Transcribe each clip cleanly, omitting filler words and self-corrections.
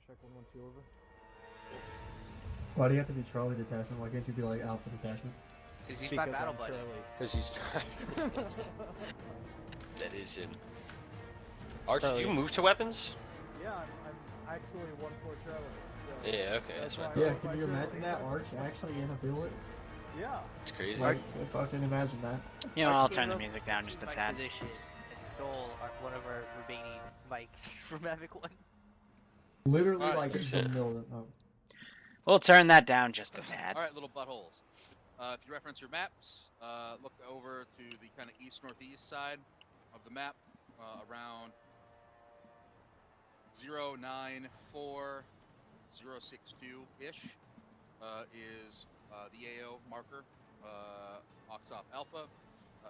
check 112 over. Why do you have to be Charlie detachment? Why can't you be like Alpha detachment? Because he's my battle buddy. Because he's trying. That is him. Arch, did you move to weapons? Yeah, I'm actually 1-4 Charlie. So Yeah, okay, that's right. Yeah, can you imagine that? Arch actually in a billet? Yeah. It's crazy. Like, fucking imagine that. You know, I'll turn the music down just a tad. Position and stole one of our remaining mics from Havoc 1. Literally, Alright, like, in the middle of it. Oh. We'll turn that down just a tad. Alright, little buttholes. If you reference your maps, look over to the kind of east-northeast side of the map, around 094062-ish is the AO marker, Oxoff Alpha.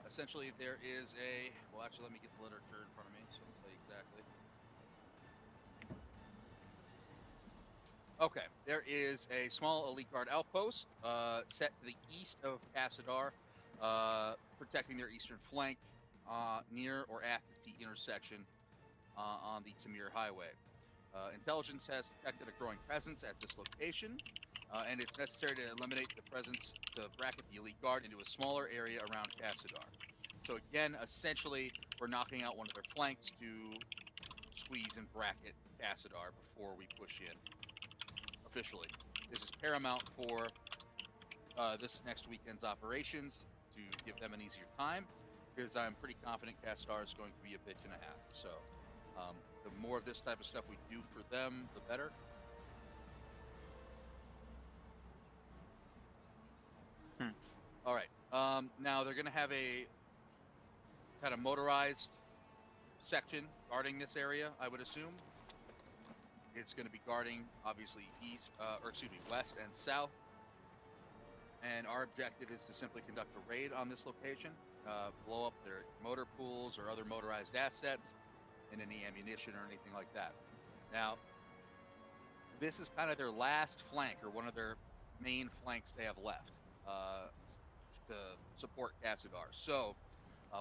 Essentially, there is a... Well, actually, let me get the literature in front of me so I'll tell you exactly. Okay, there is a small elite guard outpost set to the east of Cassadar, protecting their eastern flank near or at the T intersection on the Tamir Highway. Intelligence has detected a growing presence at this location, and it's necessary to eliminate the presence to bracket the elite guard into a smaller area around Cassadar. So again, essentially, we're knocking out one of their flanks to squeeze and bracket Cassadar before we push in. Officially, this is paramount for this next weekend's operations to give them an easier time, because I'm pretty confident Cassadar is going to be a bitch and a half. So the more of this type of stuff we do for them, the better. All right. Now they're going to have a kind of motorized section guarding this area, I would assume. It's going to be guarding, obviously, west and south. And our objective is to simply conduct a raid on this location, blow up their motor pools or other motorized assets, and any ammunition or anything like that. Now, this is kind of their last flank, or one of their main flanks they have left to support Cassadar. So,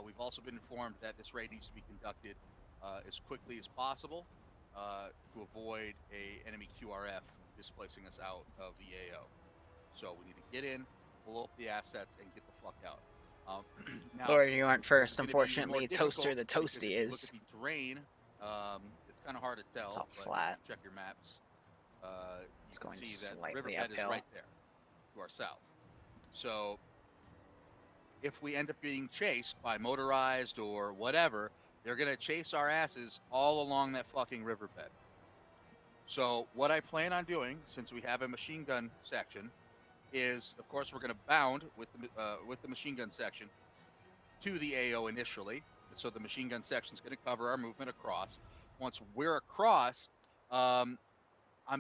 we've also been informed that this raid needs to be conducted as quickly as possible. To avoid a enemy QRF displacing us out of the AO. So we need to get in, blow up the assets, and get the fuck out. Now, Or you aren't first, unfortunately. It's Toaster the Toasty is. is. Look at the terrain. It's kind of hard to tell. It's all but flat. Check your maps. It's You can going see that slightly Riverbed is uphill. right there to our south. So if we end up being chased by motorized or whatever, they're going to chase our asses all along that fucking riverbed. So what I plan on doing, since we have a machine gun section, is, of course, we're going to bound with the machine gun section to the AO initially. So the machine gun section is going to cover our movement across. Once we're across, I'm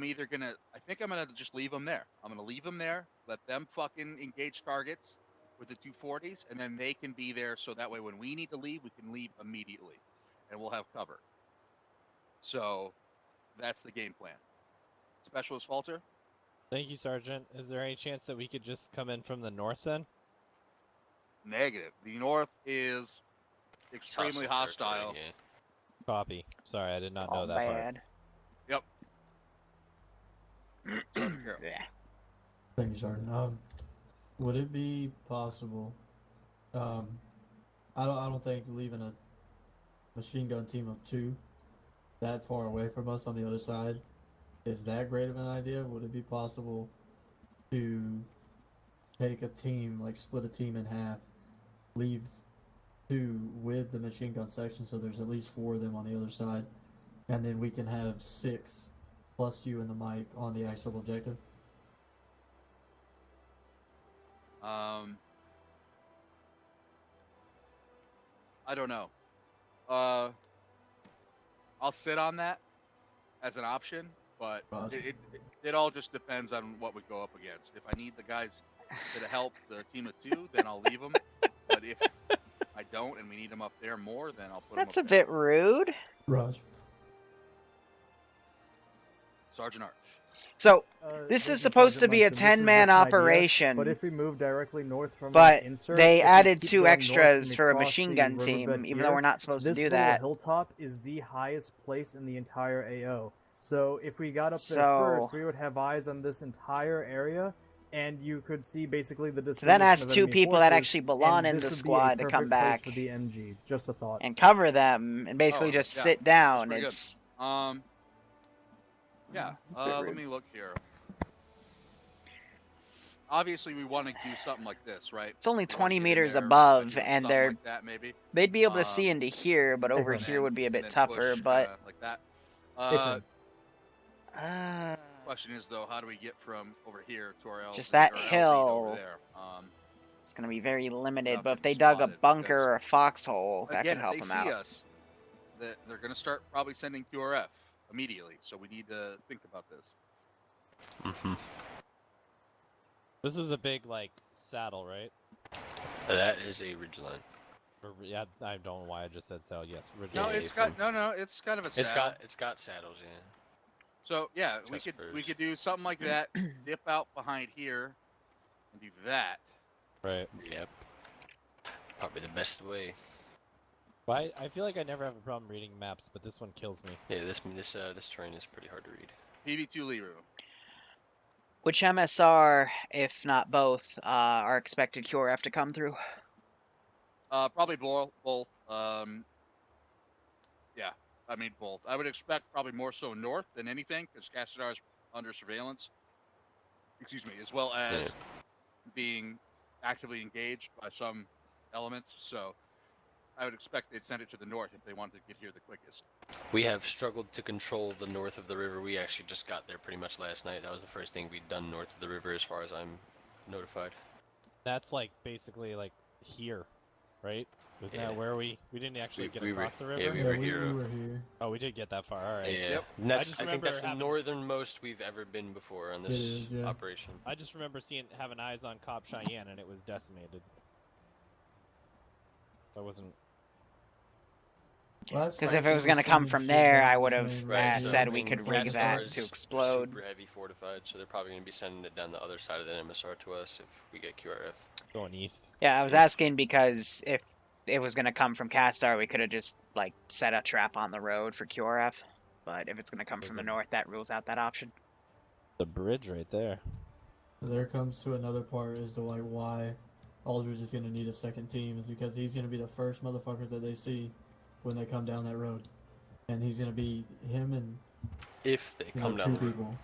either going to... I think I'm going to just leave them there. I'm going to leave them there, let them fucking engage targets with the 240s, and then they can be there, so that way when we need to leave, we can leave immediately, and we'll have cover. So that's the game plan. Specialist Walter? Thank you, Sergeant. Is there any chance that we could just come in from the north then? Negative. The north is extremely hostile. Yeah. Copy. Sorry, I did not know All that bad. Yep. Yeah. Thank you, Sergeant. Would it be possible? I don't think leaving a machine gun team of 2 that far away from us on the other side is that great of an idea. Would it be possible to take a team, like split a team in half, leave 2 with the machine gun section, so there's at least 4 of them on the other side, and then we can have 6 plus you and the mic on the actual objective? I don't know. I'll sit on that as an option, but it all just depends on what we go up against. If I need the guys to help the team of 2, then I'll leave them. But if I don't and we need them up there more, then I'll put them up That's a there. bit rude. Raj. Sergeant Arch. So, this is supposed to be a 10-man operation. But if we move directly north from But insert, they if we added keep 2 going extras north for a and across machine the gun team, riverbed even here, though we're not supposed to this do little that. hilltop is the highest place in the entire AO. So if we got up there So- first, we would have eyes on this entire area, and you could see basically the So distribution then ask of two enemy people that forces, actually belong and in this the would be a squad to come perfect place back for the MG. Just a thought. and cover them and basically Oh, just yeah, sit down. pretty good. It's Yeah. It's a bit Let rude. me look here. Obviously, we want to do something like this, right? It's only We wanna 20 get in meters there, above, do and something they're like that, maybe. they'd be able to see Um, into here, but over and here then- would be a and bit then tougher. push, But kinda like that. Different. Question is though, how do we get from over here to our Just LZ that or LZ hill. over there? it's gonna be very limited. Without But if getting they dug a spotted, bunker because- or a foxhole, that Again, could help if them they see out. us, they're going to start probably sending QRF immediately. So we need to think about this. Mm-hmm. This is a big like saddle, right? That is a ridgeline. Or, yeah, I don't know why I just said saddle. Yes, ridge No, line. it's got no. It's kind of a saddle. It's got saddles, yeah. So yeah, we Chest could burrs. do something like that. Dip out behind here, and do that. Right. Yep. Probably the best way. But I feel like I never have a problem reading maps, but this one kills me. Yeah, this terrain is pretty hard to read. PV2 Liru. Which MSR, if not both, are expected QRF to come through? Probably both. Yeah, I mean both. I would expect probably more so north than anything, because Castadar is under surveillance. Excuse me, as well as Yeah. being actively engaged by some elements. So I would expect they'd send it to the north if they wanted to get here the quickest. We have struggled to control the north of the river. We actually just got there pretty much last night. That was the first thing we'd done north of the river, as far as I'm notified. That's like basically like here, right? Wasn't Yeah. that where we didn't actually get we were- across the river? yeah, we Yeah, were we here. were here. Oh, we did get that far. All right. Yeah, Yep. and that's, just I think remember that's the having- northernmost we've ever been before on this is, yeah. operation. I just remember having eyes on Cop Cheyenne, and it was decimated. I wasn't. Because if it was going to come from there, I would have Right, so, said I we mean, could Castor rig that is to explode. Super heavy fortified, so they're probably going to be sending it down the other side of the MSR to us if we get QRF. Going east. Yeah, I was asking because if it was going to come from Castar, we could have just like set a trap on the road for QRF. But if it's going to come from the north, that rules out that option. The bridge right there. There comes to another part as to like why Aldridge is gonna need a second team, is because he's gonna be the first motherfucker that they see when they come down that road, and he's gonna be him and If they you know, come down two the road. people.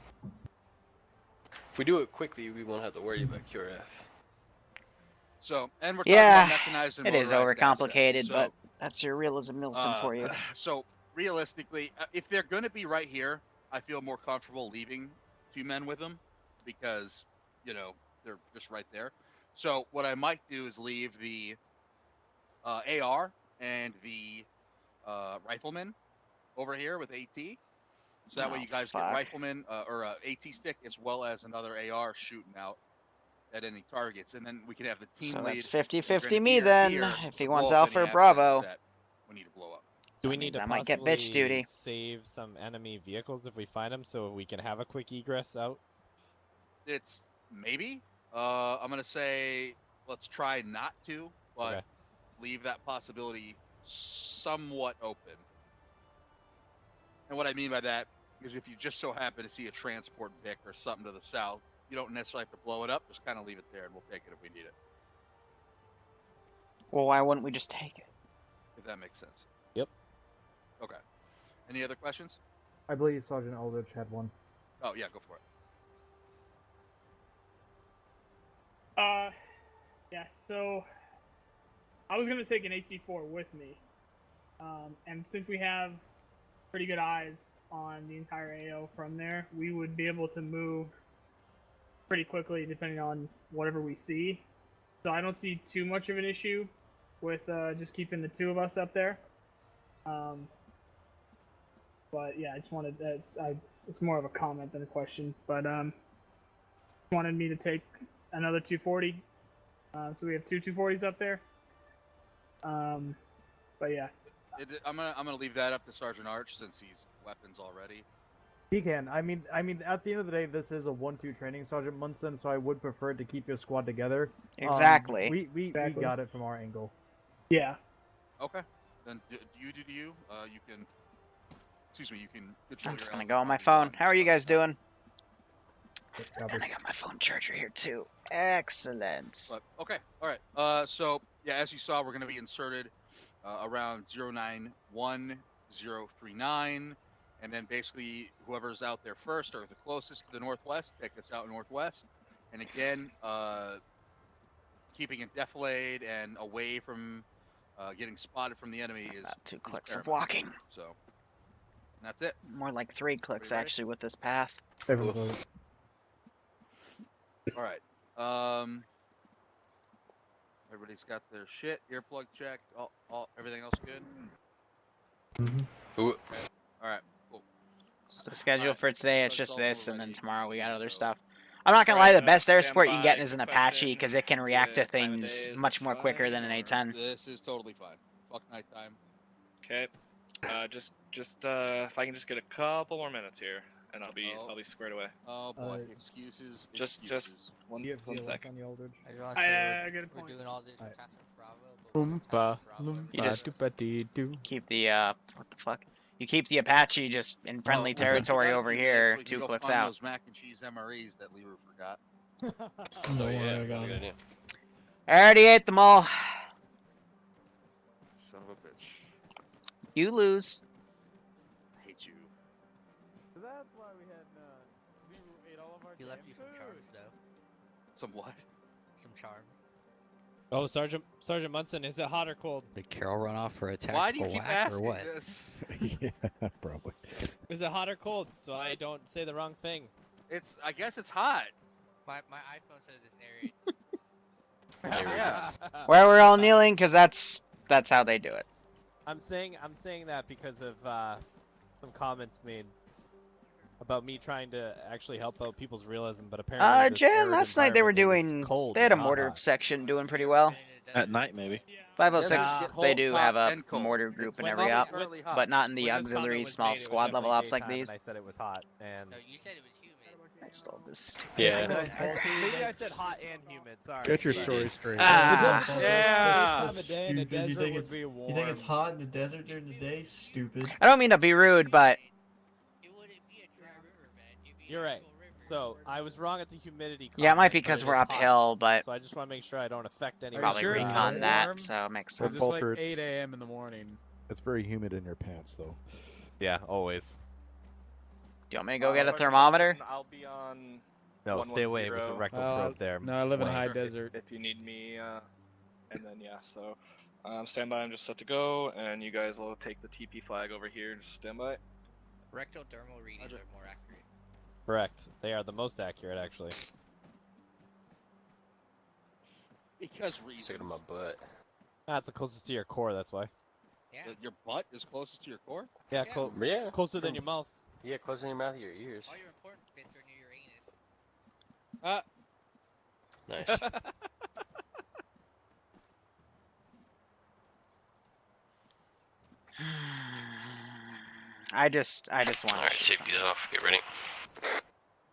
If we do it quickly, we won't have to worry about QRF. So, and we're talking Yeah, about mechanized and it is motorized overcomplicated, assets. So, but that's your realism Nilsson for you. So realistically, if they're going to be right here, I feel more comfortable leaving 2 men with them because, you know, they're just right there. So what I might do is leave the AR and the rifleman over here with AT. So that way Oh, you guys fuck. get rifleman or AT stick as well as another AR shooting out at any targets, and then we can have the team So lead. that's 50-50 and me grenadier then, here if he to wants blow up Alpha any or assets Bravo. that we need to blow up. Do we That need means to I might get bitch possibly duty. save some enemy vehicles if we find them so we can have a quick egress out? It's maybe. I'm gonna say let's try not to, but Okay. leave that possibility somewhat open. And what I mean by that is if you just so happen to see a transport Vic or something to the south, you don't necessarily have to blow it up. Just kind of leave it there, and we'll take it if we need it. Well, why wouldn't we just take it? If that makes sense. Yep. Okay. Any other questions? I believe Sergeant Aldrich had one. Oh yeah, go for it. Yeah, so I was gonna take an AT4 with me, and since we have pretty good eyes on the entire AO from there, we would be able to move pretty quickly depending on whatever we see. So I don't see too much of an issue with just keeping the 2 of us up there. But yeah, I just wanted it's more of a comment than a question. But wanted me to take another 240. So we have 2 240s up there. But yeah. I'm gonna leave that up to Sergeant Arch since he's weapons already. He can. I mean, at the end of the day, this is a 1-2 training, Sergeant Munson. So I would prefer to keep your squad together. Exactly. We Exactly. got it from our angle. Yeah. Okay. Then do you. You can excuse me, you can control I'm just your gonna L go on my on phone. the How are you guys stuff. doing? Copy. And I got my phone charger here too. Excellent. But okay, all right. So yeah, as you saw, we're going to be inserted around 091039, and then basically whoever's out there first or the closest to the northwest, take us out northwest. And again, keeping it defilade and away from getting spotted from the enemy is About 2 clicks of paramount. walking. So that's it. More like 3 clicks Everybody ready? actually with this path. Everyone's over. All right. Everybody's got their shit. Earplug check. All everything else good. Ooh. Okay. All right. Cool. So the schedule Alright, for today, it's let's just all this, go and then ready. tomorrow we got other So- stuff. I'm not gonna lie, Alright, the best air stand support you can get by. is an Quick Apache question, because it can react to the time of things day, is much this more quicker than an fine, or- A10. This is totally fine. Fuck nighttime. Okay. Just if I can just get a couple more minutes here, and I'll be Oh. squared away. Oh boy, Uh, excuses. Just excuses. one Do you have one CLS sec. on you, Aldridge? I just want to say good we're point. doing all this Alright. for Task Force Bravo. But we're Loompa, Task Force Bravo every You just- loompa-doopa-dee-doo. Keep the what the fuck? You keep the Apache just in friendly Well, we territory got a over few minutes so here, we can 2 go clicks find out. Those mac and cheese MREs that Liru forgot. Don't Oh, worry, yeah, I that's got a good it. idea. I already ate them all. Son of a bitch. You lose. I hate you. That's why we had Liru ate all of our He left you some charms though. Some what? Some charms. Oh, Sergeant Munson, is it hot or cold? Did Carol run off for a Why do you tactical keep whack or asking what? this? Yeah, probably. Is it hot or cold? So I don't say the wrong thing. It's. I guess it's hot. My iPhone says it's airy. There we go. Yeah. Where we're all kneeling, because that's how they do it. I'm saying that because of some comments made about me trying to actually help out people's realism, but apparently this Jan, arid last night they were environment is doing. cold They had a and not mortar hot. section doing pretty well. At night, maybe. Yeah. 506, Yes, they do cold, have hot, a and cold. mortar group in When every the- op, Currently hot. but not in the When this comment auxiliary was small made, it was squad level definitely ops like daytime, these. And I said it was hot, and No, you said it was humid. I stole this. Yeah. maybe I said hot and humid. Sorry. Get your Yeah. story straight. Ah. Yeah. This time of day in the desert would be You You think it's hot in the desert during the day? Stupid. I don't mean to be rude, but It wouldn't be a dry river, man. You'd be a You're right. natural river. So I was wrong at the humidity. yeah, it might be comment, but because it we're is hot. uphill, but So I just want to make sure I don't affect any. probably sure it's recon not that, warm? so it makes Well, sense. it's like 8 a.m. in the morning. It's very humid in your pants, though. Yeah, always. Do you want me to go get a thermometer? I'll be on. No, One, stay one, away with the zero. rectal Uh, probe there. No, I live in a high Wayne. desert. If you need me, and then yeah, so stand by. I'm just set to go, and you guys will take the TP flag over here. Just stand by. Rectal thermal readings are more accurate. Correct. They are the most accurate, actually. Because Stick reasons. it in my butt. That's the closest to your core. That's why. Yeah. Your butt is closest to your core? Yeah, Yeah. Yeah. closer than your mouth. Yeah, close in your mouth, your ears. All your important bits are near your anus. Nice. I just want Alright, to. take these off. Get ready.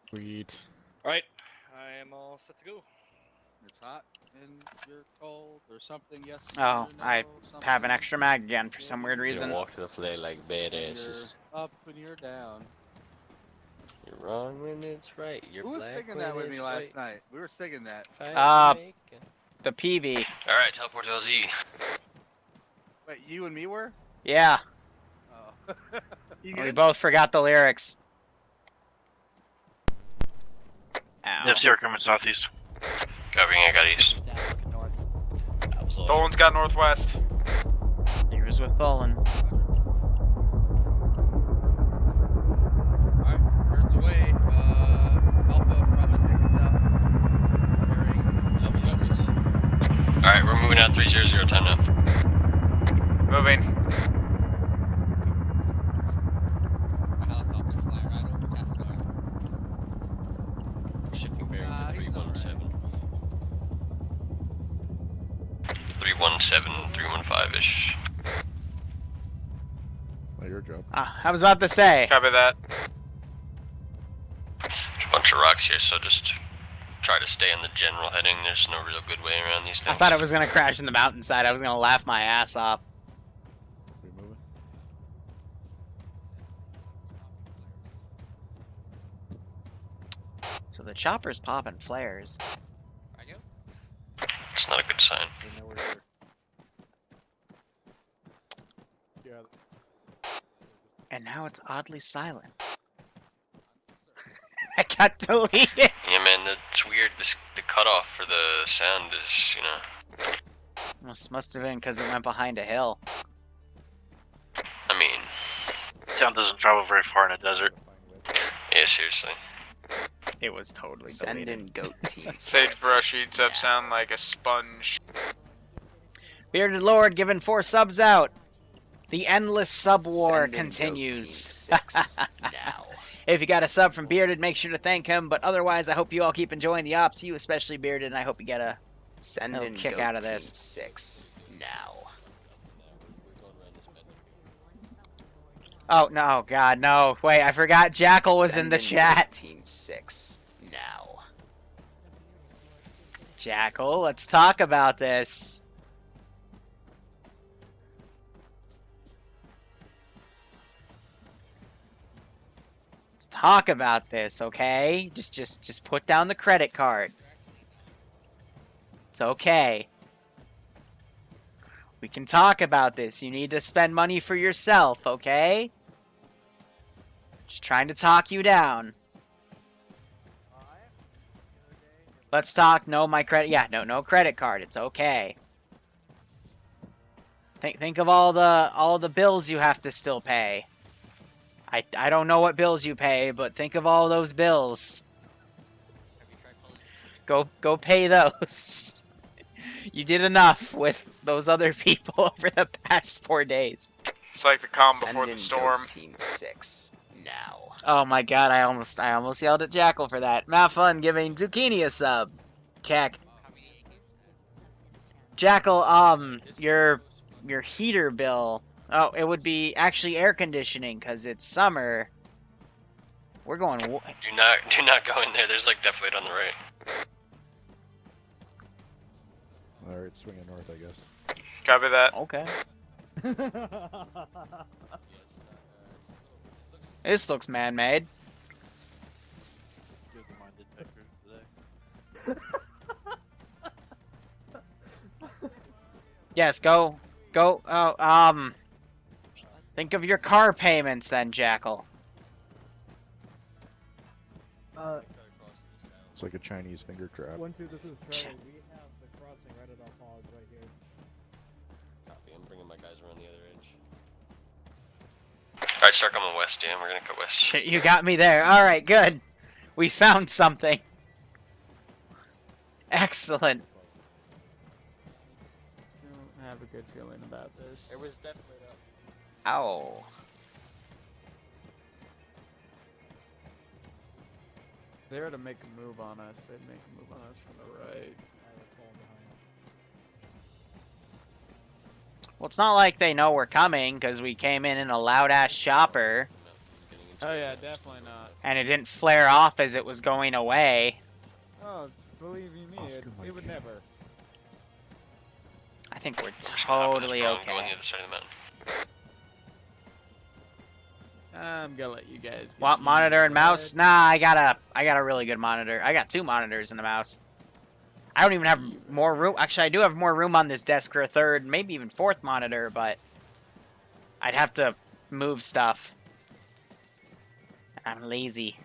Sweet. All right, I am all set to go. It's hot and you're cold or something, yes? Oh, or no, I have an something. extra mag again for some weird You reason. walk to the flag like When badasses. You're up when you're down. You're wrong when it's right. You're Who was black singing when that with it's me last white. night? We were singing that. Fight Uh, to make it. The PV. Alright, teleport to LZ. Wait, you and me were? Yeah, Oh. You we good? both forgot the lyrics. Ow. coming southeast. Covering, I got east. Looking north. Dolan's got northwest. Here's with Bolin. Alright, birds away. Alpha probably take us out. Bearing Alright, we're moving out 300 time now. Moving. A helicopter's flying right over Castor. Shifting bearing to he's 317. 317, 315-ish. Not your job. I was about to say. Copy that. There's a bunch of rocks here, so just try to stay in the general heading. There's no real good way around these things. I thought I was gonna crash in the mountainside. I was gonna laugh my ass off. We moving? So the chopper's popping flares. It's not a good sign. And now it's oddly silent. I got deleted. Yeah, man, that's weird. The cutoff for the sound is, you know. Must have been because it went behind a hill. I mean, Sound doesn't travel very far in a desert. yeah, seriously. It was totally Send deleted. in goat team. Sagebrush eats up sound like a sponge. Bearded Lord giving 4 subs out. The endless sub war Send in goat team continues. 6 now. If you got a sub from Bearded, make sure to thank him. But otherwise, I hope you all keep enjoying the ops. You especially, Bearded, and I hope you get a Send little in kick goat out of team this. 6 now. Oh, no, God, no. Wait, I forgot Jackal was in Send the goat chat. Team 6 now. Jackal, let's talk about this. Let's talk about this, okay? Just put down the credit card. It's okay. We can talk about this. You need to spend money for yourself, okay? Just trying to talk you down. Let's talk. No, my credit. Yeah, no credit card. It's okay. Think of all the bills you have to still pay. I don't know what bills you pay, but think of all those bills. Go pay those. You did enough with those other people over the past 4 days. It's like the calm Send before in the storm. goat team 6 now. Oh my god, I almost yelled at Jackal for that. Matt Fun giving Zucchini a sub. Keck. Jackal, your heater bill. Oh, it would be actually air conditioning because it's summer. We're going. Do not go in there. There's like definitely on the right. Alright, swinging north, I guess. Copy that. Okay. This looks man-made. Yes, go. Oh, think of your car payments then, Jackal. It's like a Chinese finger trap. 1-2, this is Charlie. We have the crossing right at our paws right here. Copy. I'm bringing my guys around the other edge. Alright, start coming west, yeah. We're gonna cut west. Shit, you got me there. All right, good. We found something. Excellent. I have a good feeling about this. It was definitely up. Ow. If they were to make a move on us, they'd make a move on us from the right. Well, it's not like they know we're coming because we came in a loud-ass chopper. Oh yeah, definitely not. And it didn't flare off as it was going away. Oh, believe you me, it would never. I think we're Hop in this totally drone, Go on okay. the other side of the mountain. I'm gonna let you guys. Want monitor and mouse? Nah, I got a really good monitor. I got 2 monitors and a mouse. I don't even have more room. Actually, I do have more room on this desk for a 3rd, maybe even 4th monitor, but I'd have to move stuff. I'm lazy.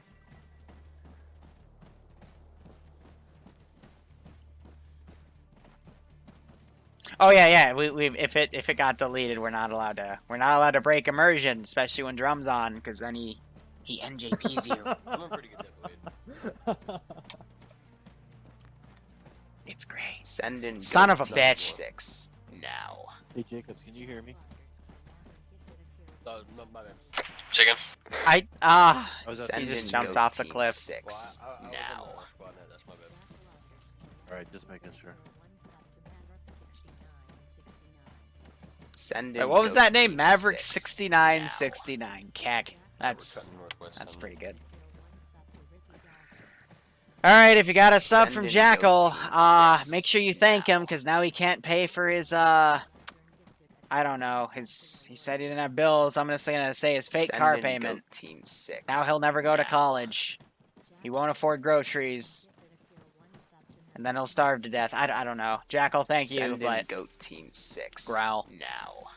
Oh yeah. We if it got deleted, we're not allowed to break immersion, especially when drum's on, because then he NJPs you. I'm a pretty good deadweight. It's great. Send in Son goat of a team bitch. 6 now. Hey Jacobs, can you hear me? Oh, no, my bad. Say again? He Send just in jumped goat off the team cliff. 6 Well, I was now. on the squad net, that's my bad. Alright, just making sure. Send Wait, in what was goat that name? team Maverick 6 6969. Keck. We're That's cutting northwest. pretty good. Alright, if you got a sub Send from in Jackal, goat team 6 make sure you thank him, because now he can't pay for his, I don't know, he said he didn't have bills, I'm gonna say his fake Send car in payment. goat team 6 Now he'll never go to now. college. He won't afford groceries. And then he'll starve to death. I don't know. Jackal, thank you, Send in but... Goat Team 6. Growl. Now.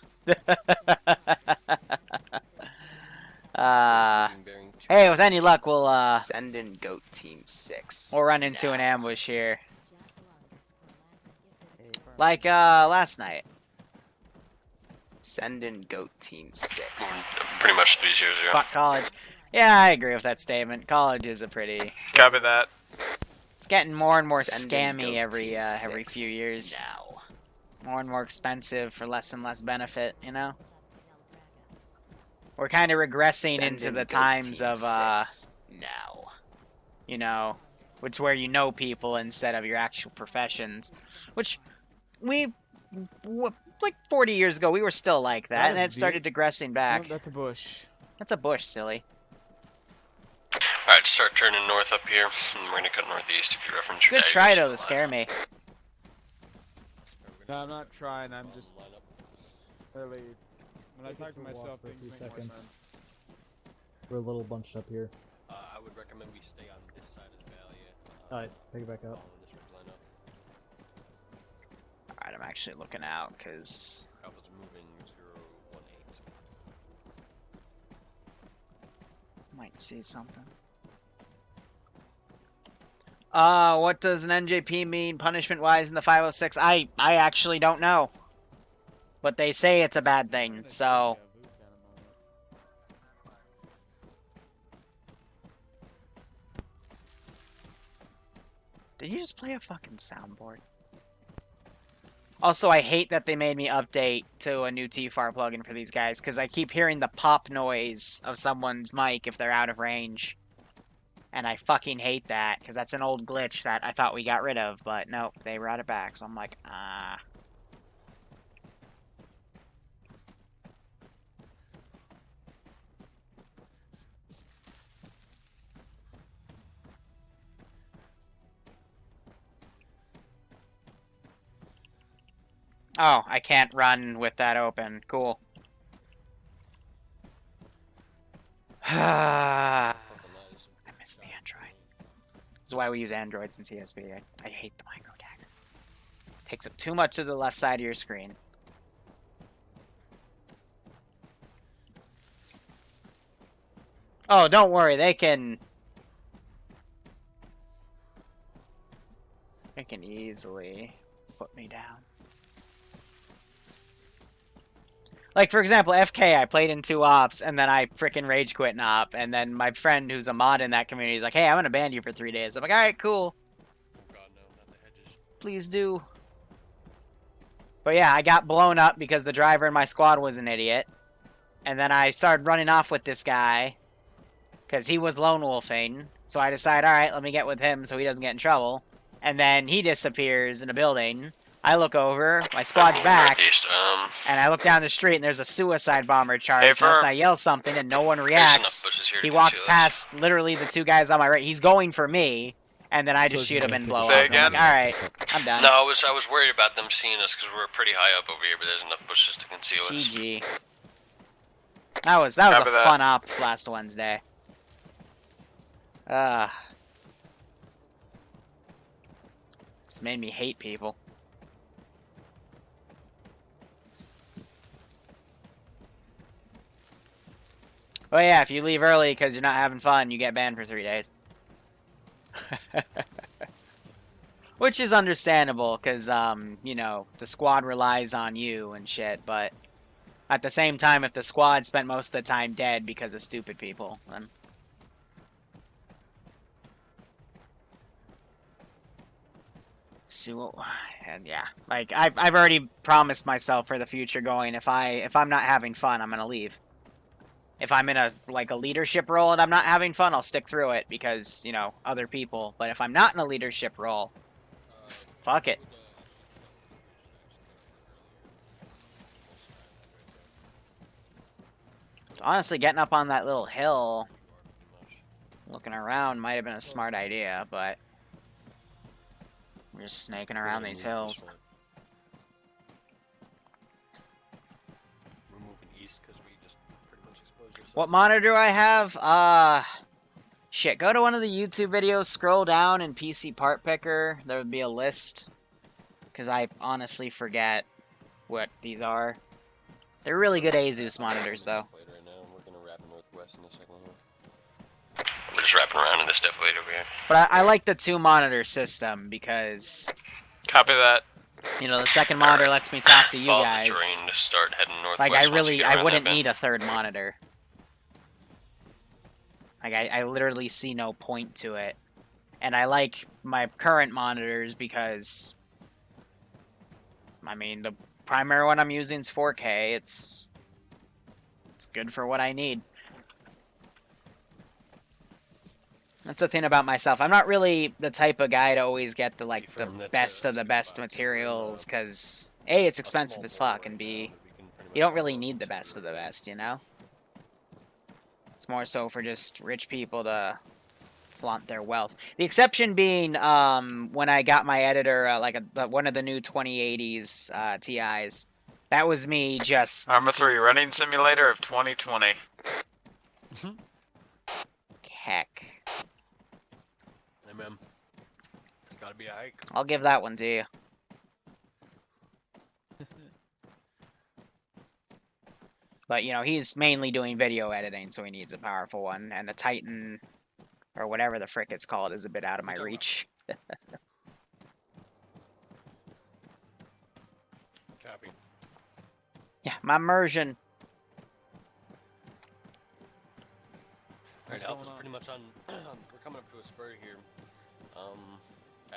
Hey, with any luck, we'll, Send in Goat Team 6. we'll run into an ambush here. Like, last night. Send in Goat Team 6. Pretty much 3-0-0. Fuck college. Yeah, I agree with that statement. College is a pretty... Copy that. It's getting more and more Send in scammy Goat every Team every 6 few years. Now. More and more expensive for less and less benefit, you know? We're kind of regressing Send into in the Goat times Team of, 6 now. you know, which where you know people instead of your actual professions. Which, like 40 years ago, we were still like that, and it started digressing back. No, that's a bush. That's a bush, silly. Alright, start turning north up here, and we're gonna cut northeast if you reference your Good daggers. try, though, to scare me. No, I'm not trying. I'm just really. When I talk to myself, things make more sense. We're a little bunched up here. I would recommend we stay on this side of the valley. Alright, pick it back up. Alright, I'm actually looking out, because... Alpha's moving 018. Might see something. What does an NJP mean punishment-wise in the 506? I actually don't know. But they say it's a bad thing, so... Did you just play a fucking soundboard? Also, I hate that they made me update to a new TFAR plugin for these guys, because I keep hearing the pop noise of someone's mic if they're out of range. And I fucking hate that, because that's an old glitch that I thought we got rid of, but nope, they brought it back, so I'm like, ah. Oh, I can't run with that open. Cool. I miss the Android. This is why we use Androids in CSB. I hate the micro tag. Takes up too much of the left side of your screen. Oh, don't worry. They can easily put me down. Like, for example, FK, I played in 2 ops, and then I frickin' rage quit an op, and then my friend who's a mod in that community is like, hey, I'm gonna ban you for 3 days. I'm like, alright, cool. Please do. But yeah, I got blown up because the driver in my squad was an idiot. And then I started running off with this guy, because he was lone wolfing. So I decided, alright, let me get with him so he doesn't get in trouble. And then he disappears in a building. I look over, my squad's back, and I look down the street, and there's a suicide bomber charge. And I yell something, and no one reacts. He walks past literally the 2 guys on my right. He's going for me, and then I just shoot him and blow up. I'm like, alright, I'm done. No, I was worried about them seeing us because we're pretty high up over here, but there's enough bushes to conceal us. GG. That was a fun op last Wednesday. It's made me hate people. Oh yeah, if you leave early because you're not having fun, you get banned for 3 days. Which is understandable, because, you know, the squad relies on you and shit, but at the same time, if the squad spent most of the time dead because of stupid people, then... So, and yeah, like, I've already promised myself for the future going, if I'm not having fun, I'm gonna leave. If I'm in a leadership role and I'm not having fun, I'll stick through it because, you know, other people. But if I'm not in a leadership role, fuck it. Honestly, getting up on that little hill, looking around might have been a smart idea, but we're just snaking around these hills. We're moving east because we just pretty much exposed ourselves. What monitor do I have? Shit, go to one of the YouTube videos, scroll down in PC Part Picker. There would be a list. Because I honestly forget what these are. They're really good Asus monitors, though. Right now, we're gonna wrap northwest in a second. We're just wrapping around in this death blade over here. But I like the 2-monitor system because... Copy that. You know, the second monitor lets me talk to you Follow guys. the terrain to start heading northwest. Like, once you get I around wouldn't that bend. need a third monitor. Like, I literally see no point to it. And I like my current monitors because... I mean, the primary one I'm using is 4K. It's good for what I need. That's the thing about myself. I'm not really the type of guy to always get the best of the best materials, because A, it's expensive as fuck, and B, you don't really need the best of the best, you know? It's more so for just rich people to flaunt their wealth. The exception being when I got my editor, one of the new 2080s Ti's. That was me just... Arma 3 running simulator of 2020. Heck. Hey, man. Gotta be a hike. I'll give that one to you. But, you know, he's mainly doing video editing, so he needs a powerful one. And the Titan, or whatever the frick it's called, is a bit out of my reach. Copy. Yeah, my immersion. Alright, Alpha's pretty much on... we're coming up to a spur here.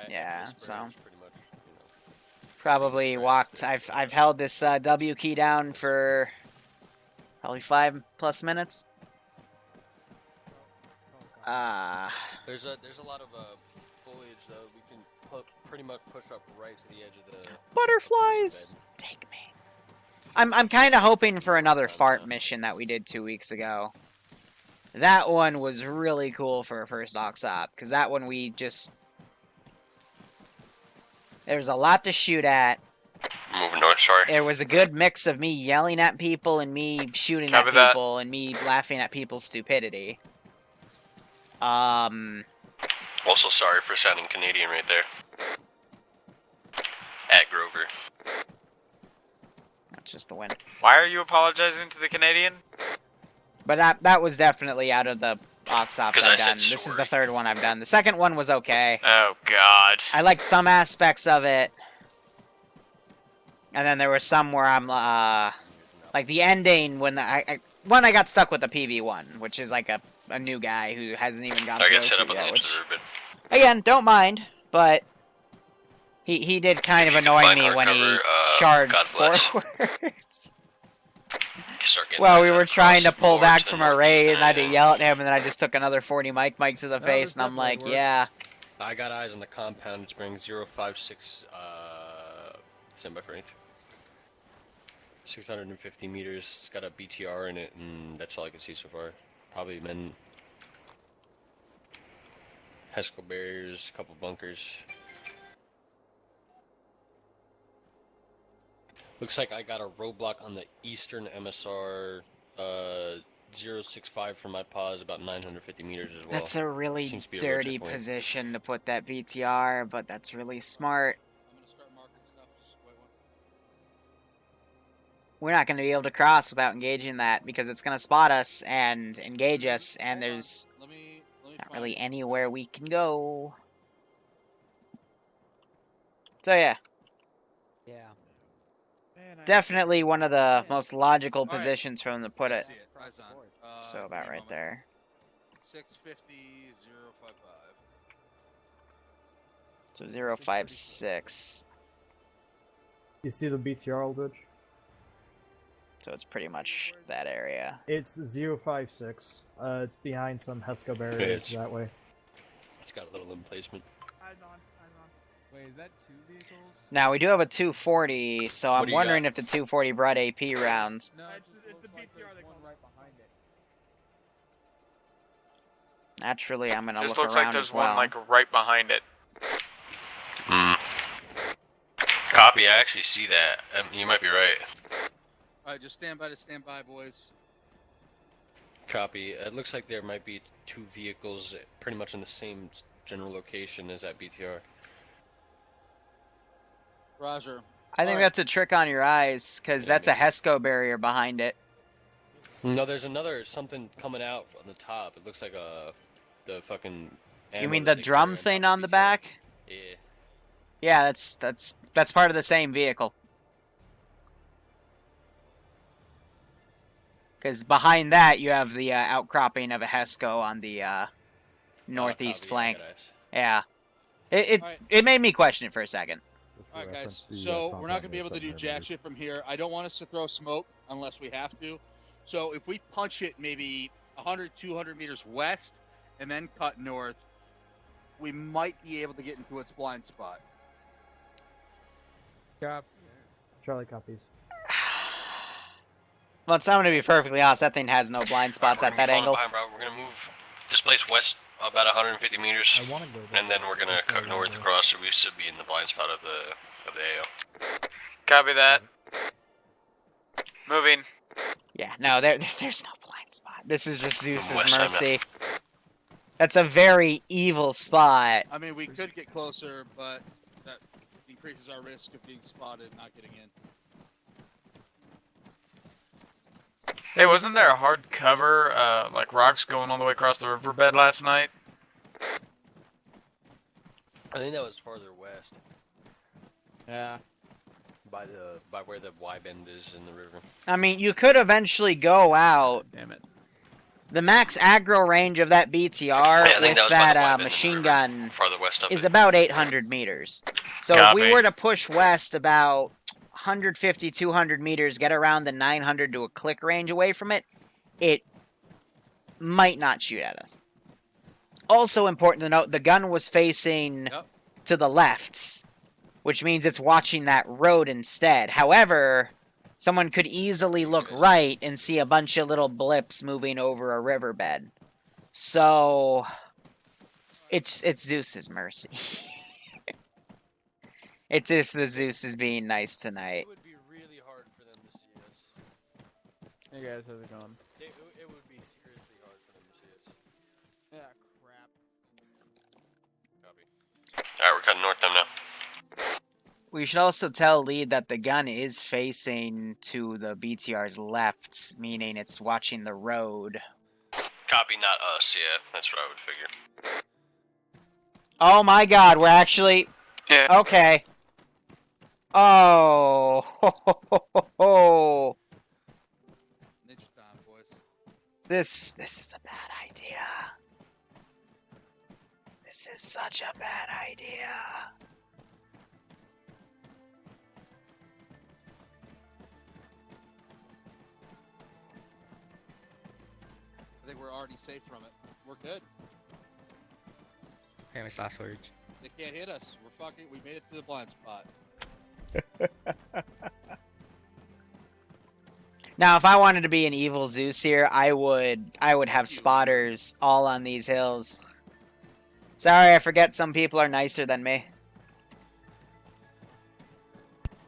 Yeah, this spur so... is pretty much, you know, Probably walked... I've held this W key down for... probably 5+ minutes. There's a lot of foliage though. We can pretty much push up right to the edge of the Butterflies! Take me. I'm kind of hoping for another fart mission that we did 2 weeks ago. That one was really cool for a first Oxop, because that one we just... There's a lot to shoot at. Moving north, sorry. There was a good mix of me yelling at people and me shooting Copy at that. people and me laughing at people's stupidity. Also sorry for sounding Canadian right there. At Grover. That's just the win. Why are you apologizing to the Canadian? But that was definitely out of the Oxops 'Cause I've I said done. This is sorry. the third one I've done. The second one was okay. Oh, God. I liked some aspects of it. And then there were some where I'm, like the ending when I got stuck with the PV1, which is like a new guy who hasn't even gone I through got set OC up on the yet, edge which, of the river. again, don't mind, but he did kind of annoy Find me hard when he cover, charged God bless. forwards. Start getting Well, eyes we on were trying to across pull more back to from the a northeast raid, than and I had to am. yell at him, and then I just took another 40 mics to the face, and I'm like, yeah. I got eyes on the compound. It's bringing 056 stand by for range. 650 meters. It's got a BTR in it, and that's all I can see so far. Probably men. Heskel barriers, a couple bunkers. Looks like I got a roadblock on the eastern MSR 065 from my pause, about 950 meters as well. That's a really Seems to be a low dirty checkpoint. position to put that BTR, but that's really smart. We're not going to be able to cross without engaging that, because it's going to spot us and engage us, and there's not really anywhere we can go. So yeah. Yeah. Definitely one of the most logical All right. positions for them to put it. See it. Eyes on. So about right there. 650, 055. So 056. You see the BTR, Aldridge? So it's pretty much that area. It's 056. It's behind some Hesco barriers it's- that way. It's got a little emplacement. Eyes on. Wait, is that 2 vehicles? Now we do have a 240, so What I'm do you wondering got? if the 240 brought AP rounds. No, It's just the looks like BTR there's they one call it. right behind it. Naturally, I'm gonna Just look looks around like there's as well. one, like, right behind it. Copy, I actually see that. You might be right. Alright, just stand by, boys. Copy. It looks like there might be two vehicles pretty much in the same general location as that BTR. Roger. I think that's a trick on your eyes, because that's a HESCO barrier behind it. No, there's another something coming out on the top. It looks like the fucking. You mean the drum thing on the back? Yeah. Yeah, that's part of the same vehicle. Because behind that, you have the outcropping of a HESCO on the northeast flank. Yeah. It made me question it for a second. All right, guys. So we're not going to be able to do jack shit from here. I don't want us to throw smoke unless we have to. So if we punch it maybe 100, 200 meters west and then cut north, we might be able to get into its blind spot. Charlie copies. Well, I'm going to be perfectly honest. That thing has no blind spots at that angle. We're going to move this place west about 150 meters, and then we're going to cut north across, so we should be in the blind spot of the AO. Copy that. Moving. Yeah, no, there's no blind spot. This is just Zeus's mercy. That's a very evil spot. I mean, we could get closer, but that increases our risk of being spotted and not getting in. Hey, wasn't there a hard cover, like rocks going all the way across the riverbed last night? I think that was farther west. Yeah. By where the Y bend is in the river. I mean, you could eventually go out. Damn it. The max aggro range of that BTR with that machine gun is about 800 meters. So if we were to push west about 150, 200 meters, get around the 900 to a click range away from it, it might not shoot at us. Also important to note, the gun was facing to the left, which means it's watching that road instead. However, someone could easily look right and see a bunch of little blips moving over a riverbed. So, it's Zeus's mercy. It's if the Zeus is being nice tonight. It would be really hard for them to see us. Hey guys, how's it going? It would be seriously hard for them to see us. Yeah, crap. Copy. Alright, we're cutting north them now. We should also tell Lead that the gun is facing to the BTR's left, meaning it's watching the road. Copy, not us, yeah. That's what I would figure. Oh my god, we're actually... Yeah. Okay. Oh. Ninja time, boys. This is a bad idea. This is such a bad idea. I think we're already safe from it. We're good. Famous last words. They can't hit us. We're fucking. We made it to the blind spot. Now, if I wanted to be an evil Zeus here, I would have spotters all on these hills. Sorry, I forget some people are nicer than me.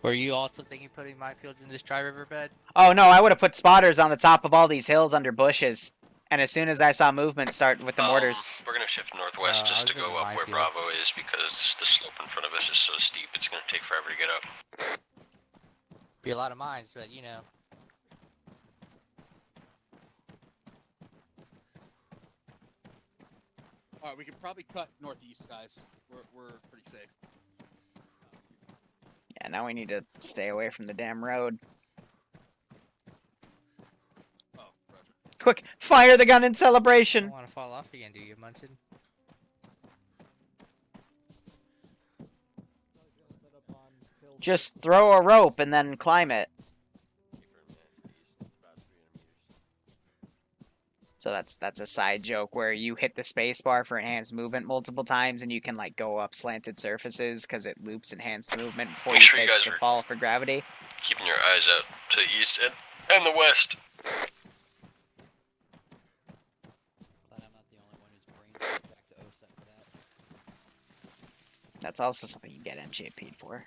Were you also thinking putting minefields in this dry riverbed? Oh no, I would have put spotters on the top of all these hills under bushes. And as soon as I saw movement start with the mortars... We're going to shift northwest just to go up where Bravo is, because the slope in front of us is so steep, it's going to take forever to get up. Be a lot of mines, but you know. Alright, we can probably cut northeast, guys. We're pretty safe. Yeah, now we need to stay away from the damn road. Quick, fire the gun in celebration! You don't want to fall off again, do you, Munson? Just throw a rope and then climb it. So that's a side joke where you hit the space bar for enhanced movement multiple times and you can like go up slanted surfaces because it loops enhanced movement before Make you sure take you guys the are fall for gravity. Keeping your eyes out to the east and the west. That's also something you get MJP'd for.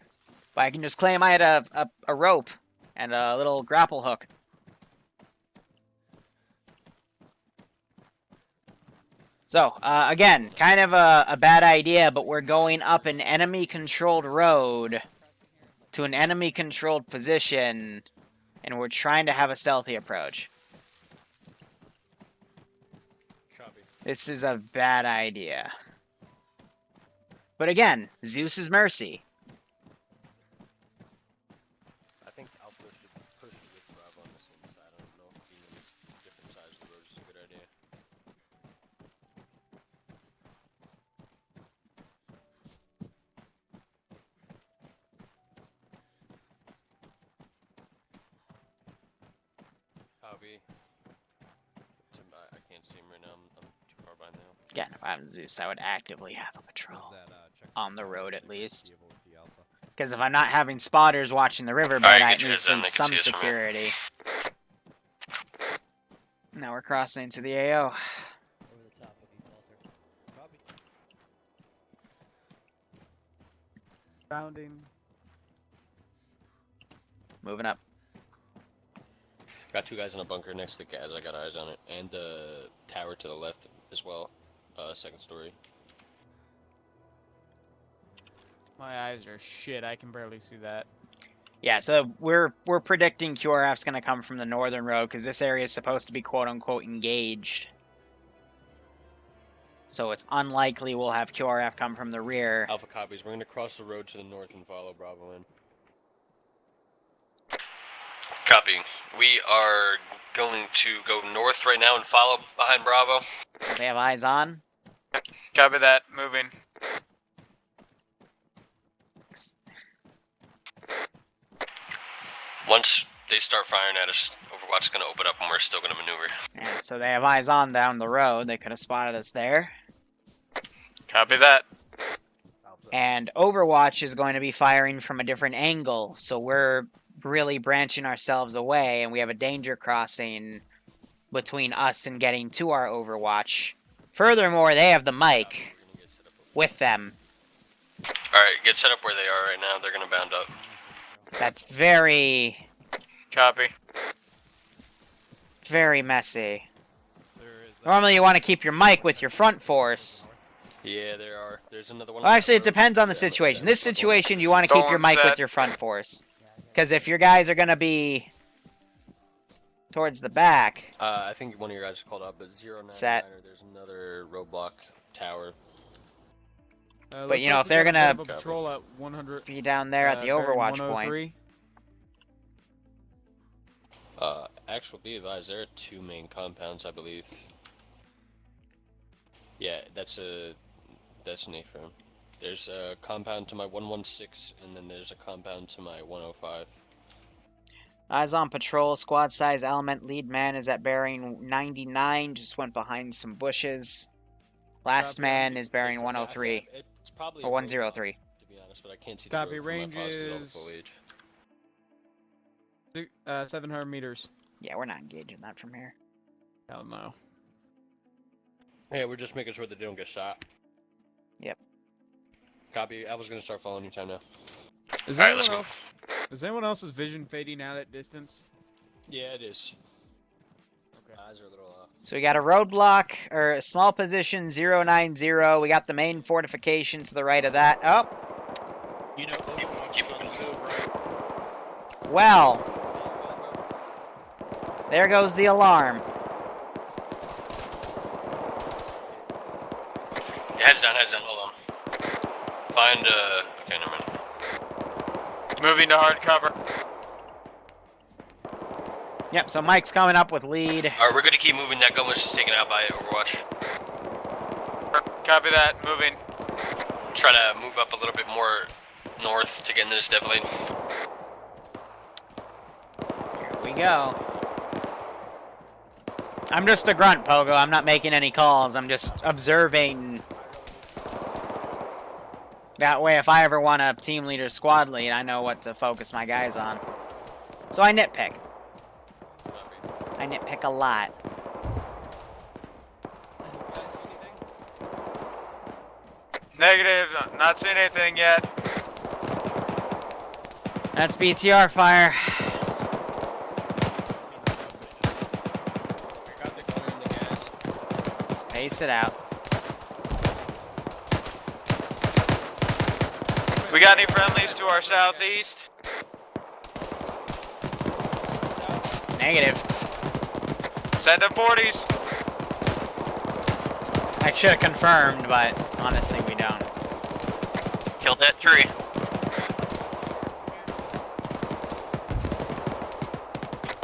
But I can just claim I had a rope and a little grapple hook. So, again, kind of a bad idea, but we're going up an enemy-controlled road to an enemy-controlled position, and we're trying to have a stealthy approach. Copy. This is a bad idea. But again, Zeus's mercy. I think Outpost should push with Bravo on the same side. I don't know if being on this different sides of the road is a good idea. Copy. I can't see him right now. I'm too far behind now. Again, if I'm Zeus, I would actively have a patrol. On the road, at least. Because if I'm not having spotters watching the riverbed, I need some security. Now we're crossing into the AO. Over the top of you, Walter. Copy. Bounding. Moving up. Got two guys in a bunker next to the gas. I got eyes on it. And the tower to the left as well. Second story. My eyes are shit. I can barely see that. Yeah, so we're predicting QRF's going to come from the northern road because this area is supposed to be quote-unquote engaged. So it's unlikely we'll have QRF come from the rear. Alpha copies. We're going to cross the road to the north and follow Bravo in. Copy. We are going to go north right now and follow behind Bravo. They have eyes on. Copy that. Moving. Once they start firing at us, Overwatch is going to open up and we're still going to maneuver. Yeah, so they have eyes on down the road. They could have spotted us there. Copy that. And Overwatch is going to be firing from a different angle, so we're really branching ourselves away, and we have a danger crossing between us and getting to our Overwatch. Furthermore, they have the mic with them. Alright, get set up where they are right now. They're going to bound up. That's very... Copy. Very messy. Normally you want to keep your mic with your front force. Yeah, there are. There's another one. Well, actually, it depends on the situation. This situation, you want to keep your mic with your front force. Because if your guys are going to be towards the back... I think one of your guys is called up, but 099, set. There's another roadblock tower. But, you know, if they're going to patrol at 100, be down there at the Overwatch point... Actually, be advised, there are two main compounds, I believe. Yeah, that's an A-frame. There's a compound to my 116, and then there's a compound to my 105. Eyes on patrol, squad size element, lead man is at bearing 99, just went behind some bushes. Last man is bearing 103. It's probably or 103. To be honest, but I can't see Copy, the road range from my positive is foliage. 700 meters. Yeah, we're not engaging that from here. Hell no. Yeah, we're just making sure that they don't get shot. Yep. Copy. I was gonna start following you time now. Is Alright, anyone let's go. else? Is anyone else's vision fading out at distance? Yeah, it is. Okay. Eyes are a little So we got a roadblock, or a small position, 090. We got the main fortification to the right of that. Oh. You know, keep moving. Well. There goes the alarm. Yeah, heads down, hold on. Find, okay, never mind. Moving to hard cover. Yep, so Mike's coming up with lead. Alright, we're gonna keep moving. That gun was just taken out by Overwatch. Copy that, moving. Try to move up a little bit more north to get into this definitely. Here we go. I'm just a grunt, Pogo. I'm not making any calls. I'm just observing. That way, if I ever want a team leader, squad lead, I know what to focus my guys on. So I nitpick. I nitpick a lot. Negative, not seeing anything yet. That's BTR fire. Space it out. We got any friendlies to our southeast? Negative. Send them 40s. I should have confirmed, but honestly, we don't. Killed that tree.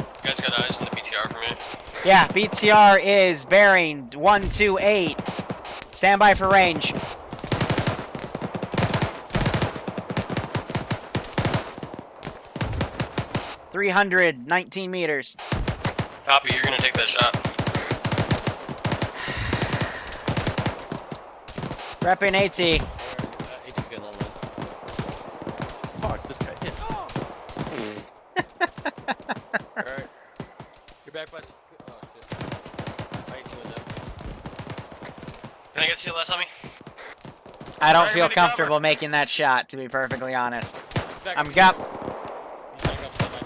You guys got eyes on the BTR for me? Yeah, BTR is bearing 128. Stand by for range. $319 meters. Copy, you're gonna take that shot. Repping AT. AT's gonna let Fuck, this guy hit. Alright. You're back by. Oh shit. How you doing now? Can I get CLS on me? I don't feel comfortable making that shot, to be perfectly honest.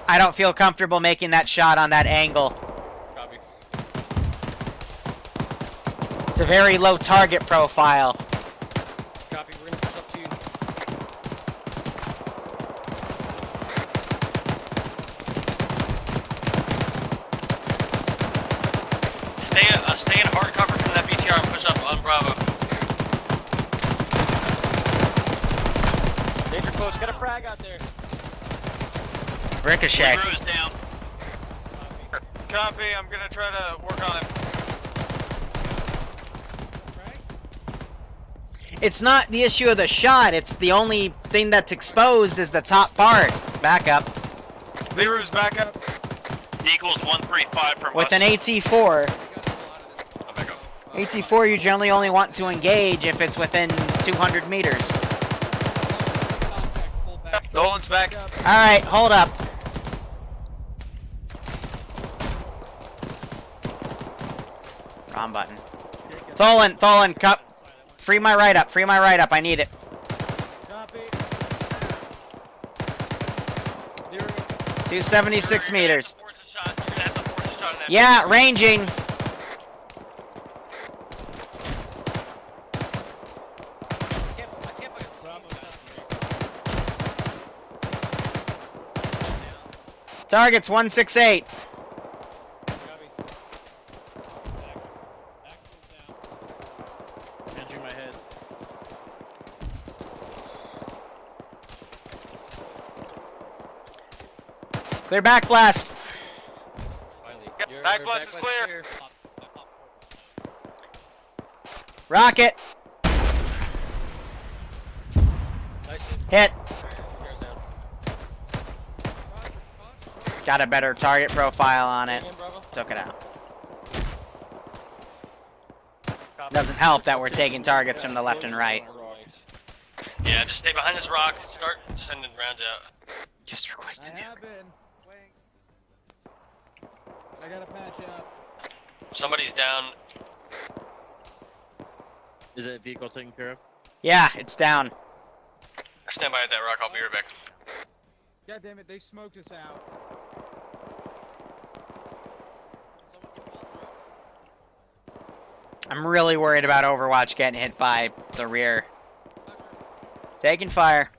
I don't feel comfortable making that shot on that angle. Copy. It's a very low target profile. Copy, we're gonna push up to you. Stay in hard cover from that BTR and push up on Bravo. Danger close, got a frag out there. Ricochet. Liru is down. Copy, I'm gonna try to work on it. It's not the issue of the shot, it's the only thing that's exposed is the top part. Back up. Liru's back up. Equals 135 from With us. an AT4. I'll back up. AT4 you generally only want to engage if it's within 200 meters. Dolan's back up. Alright, hold up. Wrong button. Tholen, cup. Free my right up, I need it. Copy. 276 meters. Yeah, ranging. Target's 168. Entering my head. Clear back blast. Finally. Back blast is clear. Rocket. Nice Hit. Car's down. Got a better target profile on it. Again, Bravo. Took it out. Doesn't help that we're taking targets from the left and right. Yeah, just stay behind this rock. Start sending rounds out. Just request I it. have been. I gotta patch up. Somebody's down. Is that vehicle taken care of? Yeah, it's down. Stand by at that rock. I'll be right back. God damn it, they smoked us out. I'm really worried about Overwatch getting hit by the rear. Taking fire.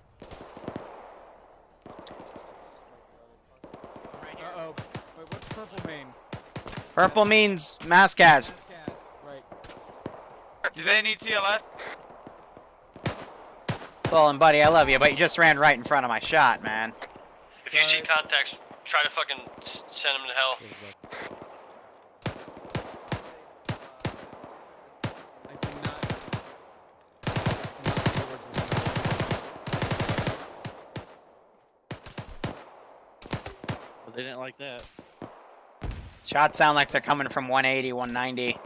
Uh-oh. Wait, what's purple mean? Purple means Mascaz. Right. Do they need CLS? Tholen, buddy, I love you, but you just ran right in front of my shot, man. If you see contacts, try to fucking send them to hell. I cannot towards this But they didn't like that. Shots sound like they're coming from 180, 190.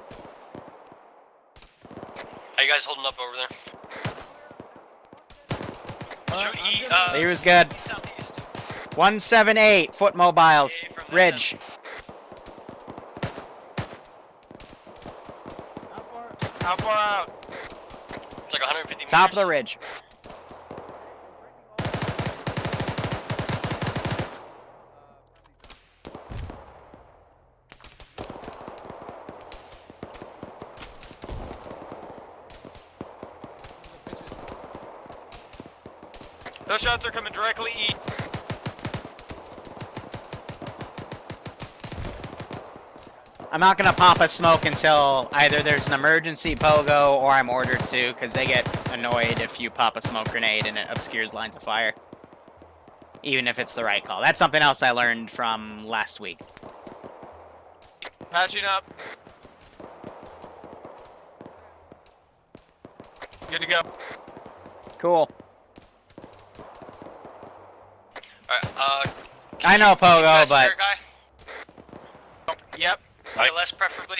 How you guys holding up over there? Shoot E, He was good. 178, foot mobiles, ridge. How far out? It's like 150 Top of meters. the ridge. Those shots are coming directly east. I'm not gonna pop a smoke until either there's an emergency pogo or I'm ordered to, because they get annoyed if you pop a smoke grenade and it obscures lines of fire. Even if it's the right call. That's something else I learned from last week. Patching up. Good to go. Cool. Alright, I know pogo, but... Yep. TLS preferably.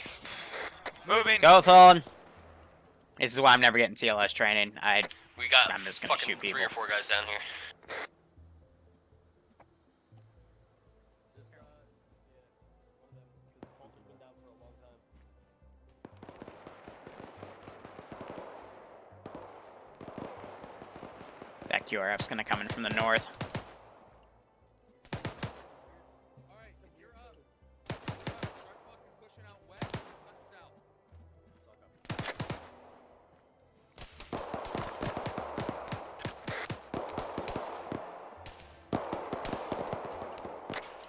Moving. Go, Thon. This is why I'm never getting TLS training. We got I'm just gonna shoot people. 3 or 4 guys down here. That QRF's gonna come in from the north.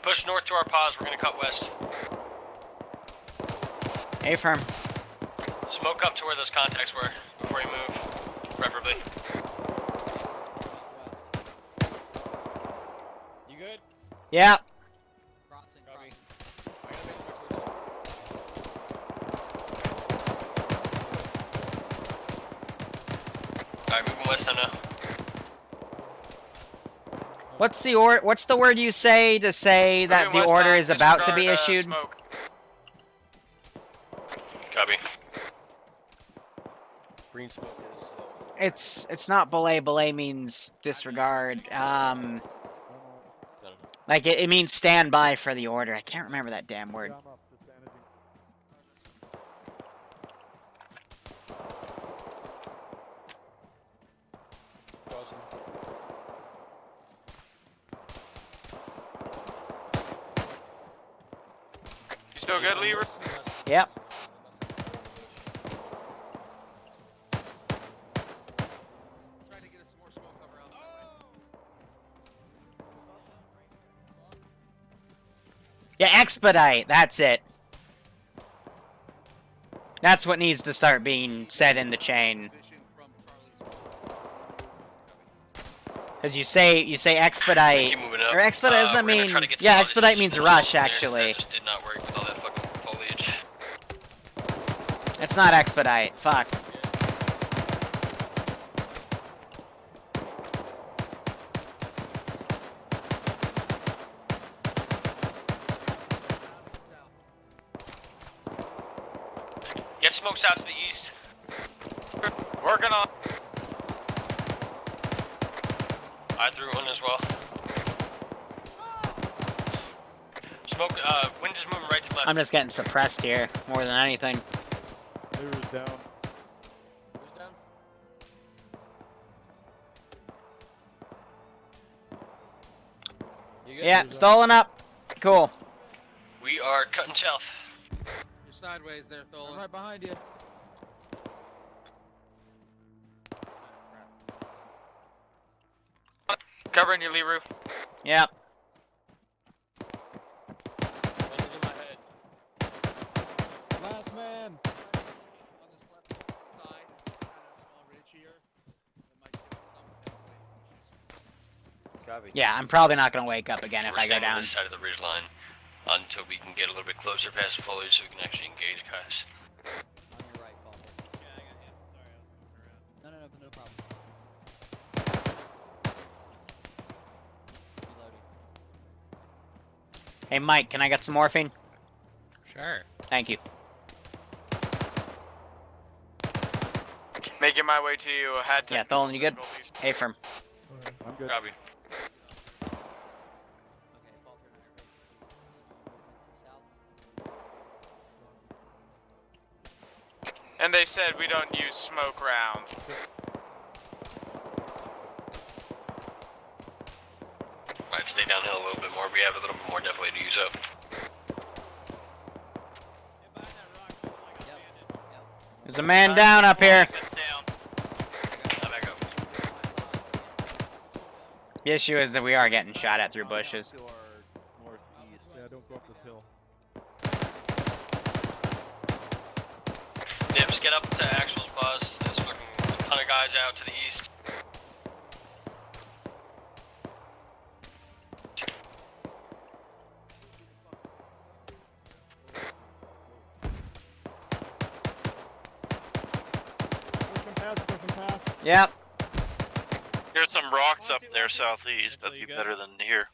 Push north to our pause, we're gonna cut west. A-firm. Smoke up to where those contacts were before you move, preferably. You good? Yeah. Crossing. I gotta make my torso. Alright, moving west on now. What's the word you say to say that the order is about to be issued? Copy. Green smoke is... It's not belay. Belay means disregard. Like it means stand by for the order. I can't remember that damn word. You still good, Liru? Yep. Yeah, expedite. That's it. That's what needs to start being said in the chain. Because you say expedite, or expedite doesn't that mean? Yeah, expedite means rush actually. Just did not work with all that fucking foliage. It's not expedite. Fuck. Get smokes out to the east. Working on. I threw one as well. Smoke, wind is moving right to left. I'm just getting suppressed here more than anything. Liru's down. Who's down? You good? Yeah, stolen up. Cool. We are cutting south. You're sideways there, Tholen. I'm right behind you. Covering you, Liru. Yep. Wind's in my head. Last man. On this left side, kind of a small ridge here. That might give us some Copy. Yeah, I'm probably not gonna wake up again if We're I go staying on down. this side of the ridge line until we can get a little bit closer past the foliage so we can actually engage guys. On your right, Paul. Yeah, I got hit. Sorry, I was moving around. No problem. Reloading. Hey Mike, can I get some morphine? Sure. Thank you. Making my way to you. Had to. Yeah, Tholen, you good? Hey, firm. I'm good. Copy. Okay, Paul, turn on your base. South. And they said we don't use smoke rounds. Alright, stay downhill a little bit more. We have a little bit more definitely to use up. There's a man down up here. The issue is that we are getting shot at through bushes. To our northeast. Yeah, don't go up this hill. Nibs, get up to actual bus. There's fucking ton of guys out to the east. Push him past. Yep. There's some rocks up there southeast. That'd be better than here.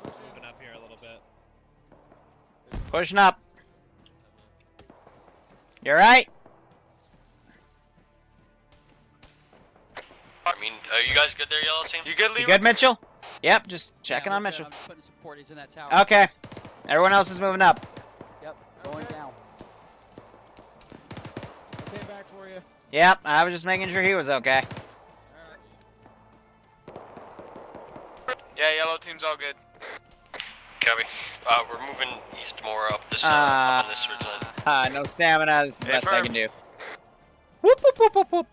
Moving up here a little bit. Pushing up. You alright? I mean, are you guys good there, yellow team? You good, Liru? You good, Mitchell? Yep, just checking on Mitchell. I'm just putting some 40s in that tower. Okay. Everyone else is moving up. Yep, going down. I came back for you. Yep, I was just making sure he was okay. Yeah, yellow team's all good. Copy. We're moving east more up this up on this ridge line. No stamina. This is the best I firm. can do. Whoop, whoop, whoop, whoop, whoop.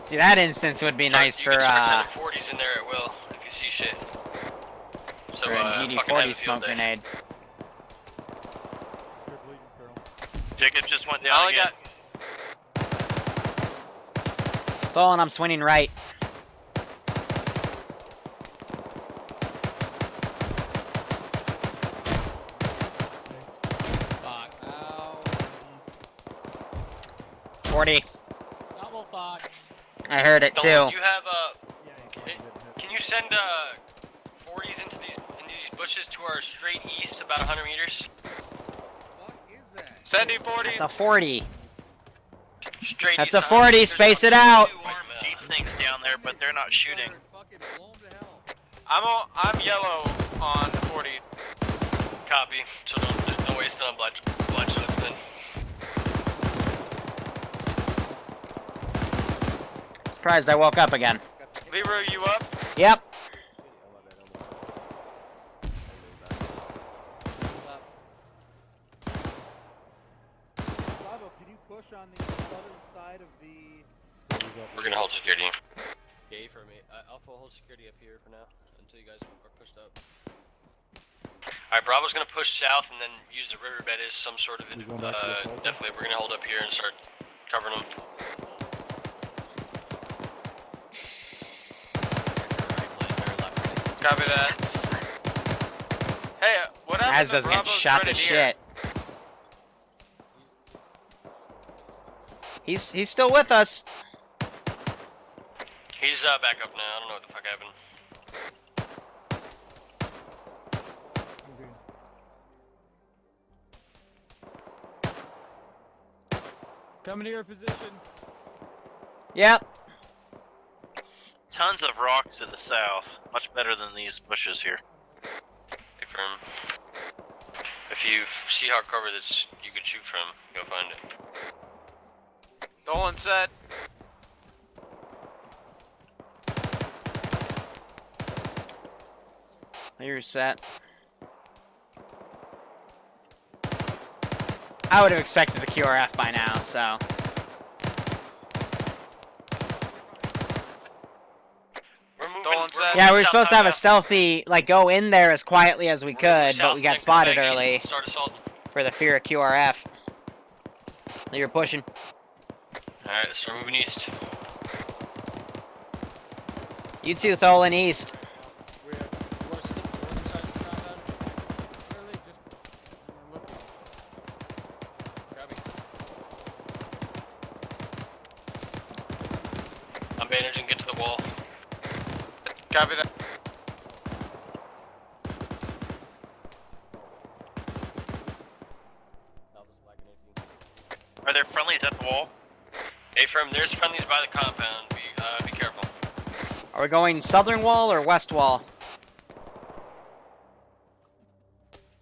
See, that instance would be nice you for, can start sending 40s in there at will, if you see shit. So, for a fucking have GD40 a field smoke day. grenade. Jacob just went I down only again. Tholen, I'm swinging right. Fuck. Ow. 40. Double fuck. I heard it too. Do you have can you send 40s into these bushes to our straight east, about 100 meters? Sending 40. That's a 40. Straight That's east, a 40. Space it out. Jeep things down there, but they're not shooting. I'm yellow on 40. Copy. So there's no waste on blood shots then. Surprised I woke up again. Liru, you up? Yep. Bravo, can you push on the southern side of the... We're gonna hold security. Gay for me. Alpha hold security up here for now until you guys are pushed up. Alright, Bravo's gonna push south and then use the riverbed as some sort of definitely we're gonna hold up here and start covering them. Copy that. Hey, what happened Az to doesn't get Bravo's shot to grenadier? shit. He's still with us. He's back up now. I don't know what the fuck happened. Coming to your position. Yep. Tons of rocks to the south. Much better than these bushes here. Confirm. If you see hard cover that's you could shoot from, go find it. Dolan set. You're set. I would have expected the QRF by now, so. Yeah, we were supposed to have a stealthy, like, go in there as quietly as we could, but we got spotted early for the fear of QRF. They were pushing. Alright, let's start moving east. You too, Tholen, east. I'm bandaging, get to the wall. Copy that. Are there friendlies at the wall? A-firm, there's friendlies by the compound. Be careful. Are we going southern wall or west wall?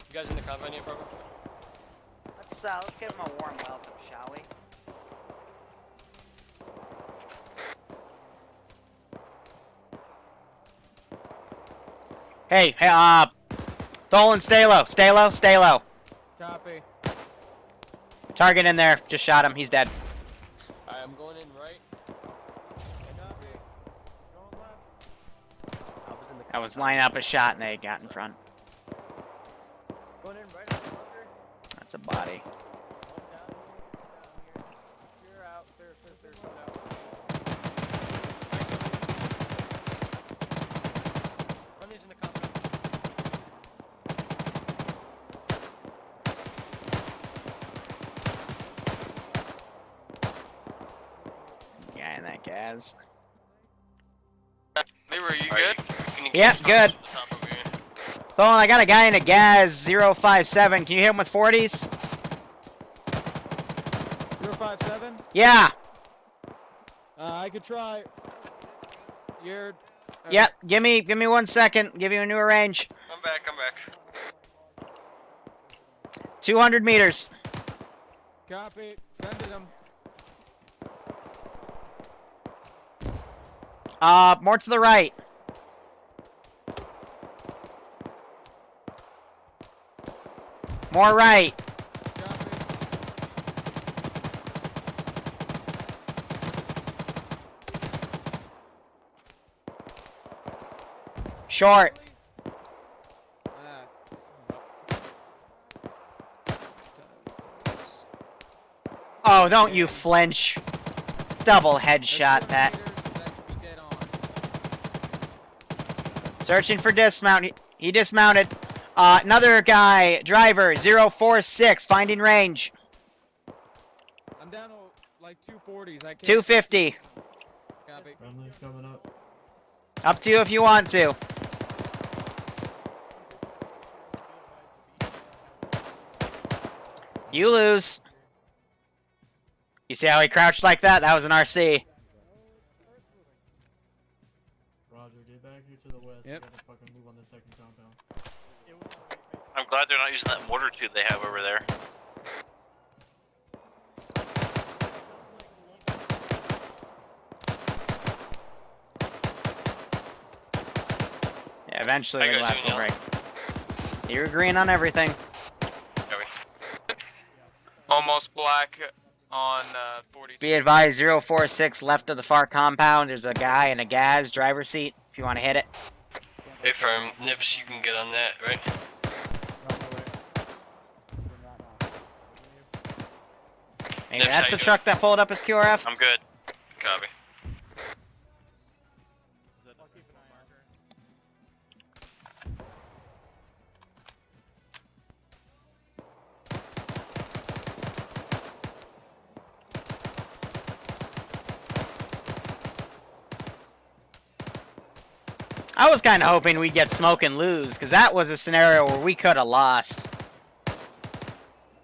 You guys in the compound yet, Bravo? Let's give him a warm welcome, shall we? Hey, Tholen, stay low, stay low, stay low. Copy. Target in there, just shot him, he's dead. Alright, I'm going in right. I was lining up a shot and they got in front. Going in right on the bunker. That's a body. Clear out. Clear out. Run these in the compound. Guy in that gas. Liru, you good? Yep, good. Phone, I got a guy in a gas 057. Can you hit him with 40s? 057? Yeah. I could try. You're. Yep. Give me 1 second. Give you a newer range. I'm back. 200 meters. Copy. Send it him. More to the right. More right. Short. Oh, don't you flinch. Double headshot that. Searching for dismount. He dismounted. Another guy, driver, 046, finding range. I'm down to like 240s. I can't. 250. Copy. Friendly's coming up. Up to you if you want to. You lose. You see how he crouched like that? That was an RC. Roger, get back here to the west. Yep. We gotta fucking move on the second compound. I'm glad they're not using that mortar tube they have over there. Yeah, eventually I the got glass you, will Neil. break. You're agreeing on everything. Almost black on 40. Be advised, 046 left of the far compound. There's a guy in a gas driver's seat if you want to hit it. Hey, firm. Nips, you can get on that, right? Hey, Nips, that's how the you truck that pulled up his QRF? I'm good. Copy. I was kind of hoping we'd get smoke and lose, because that was a scenario where we could have lost.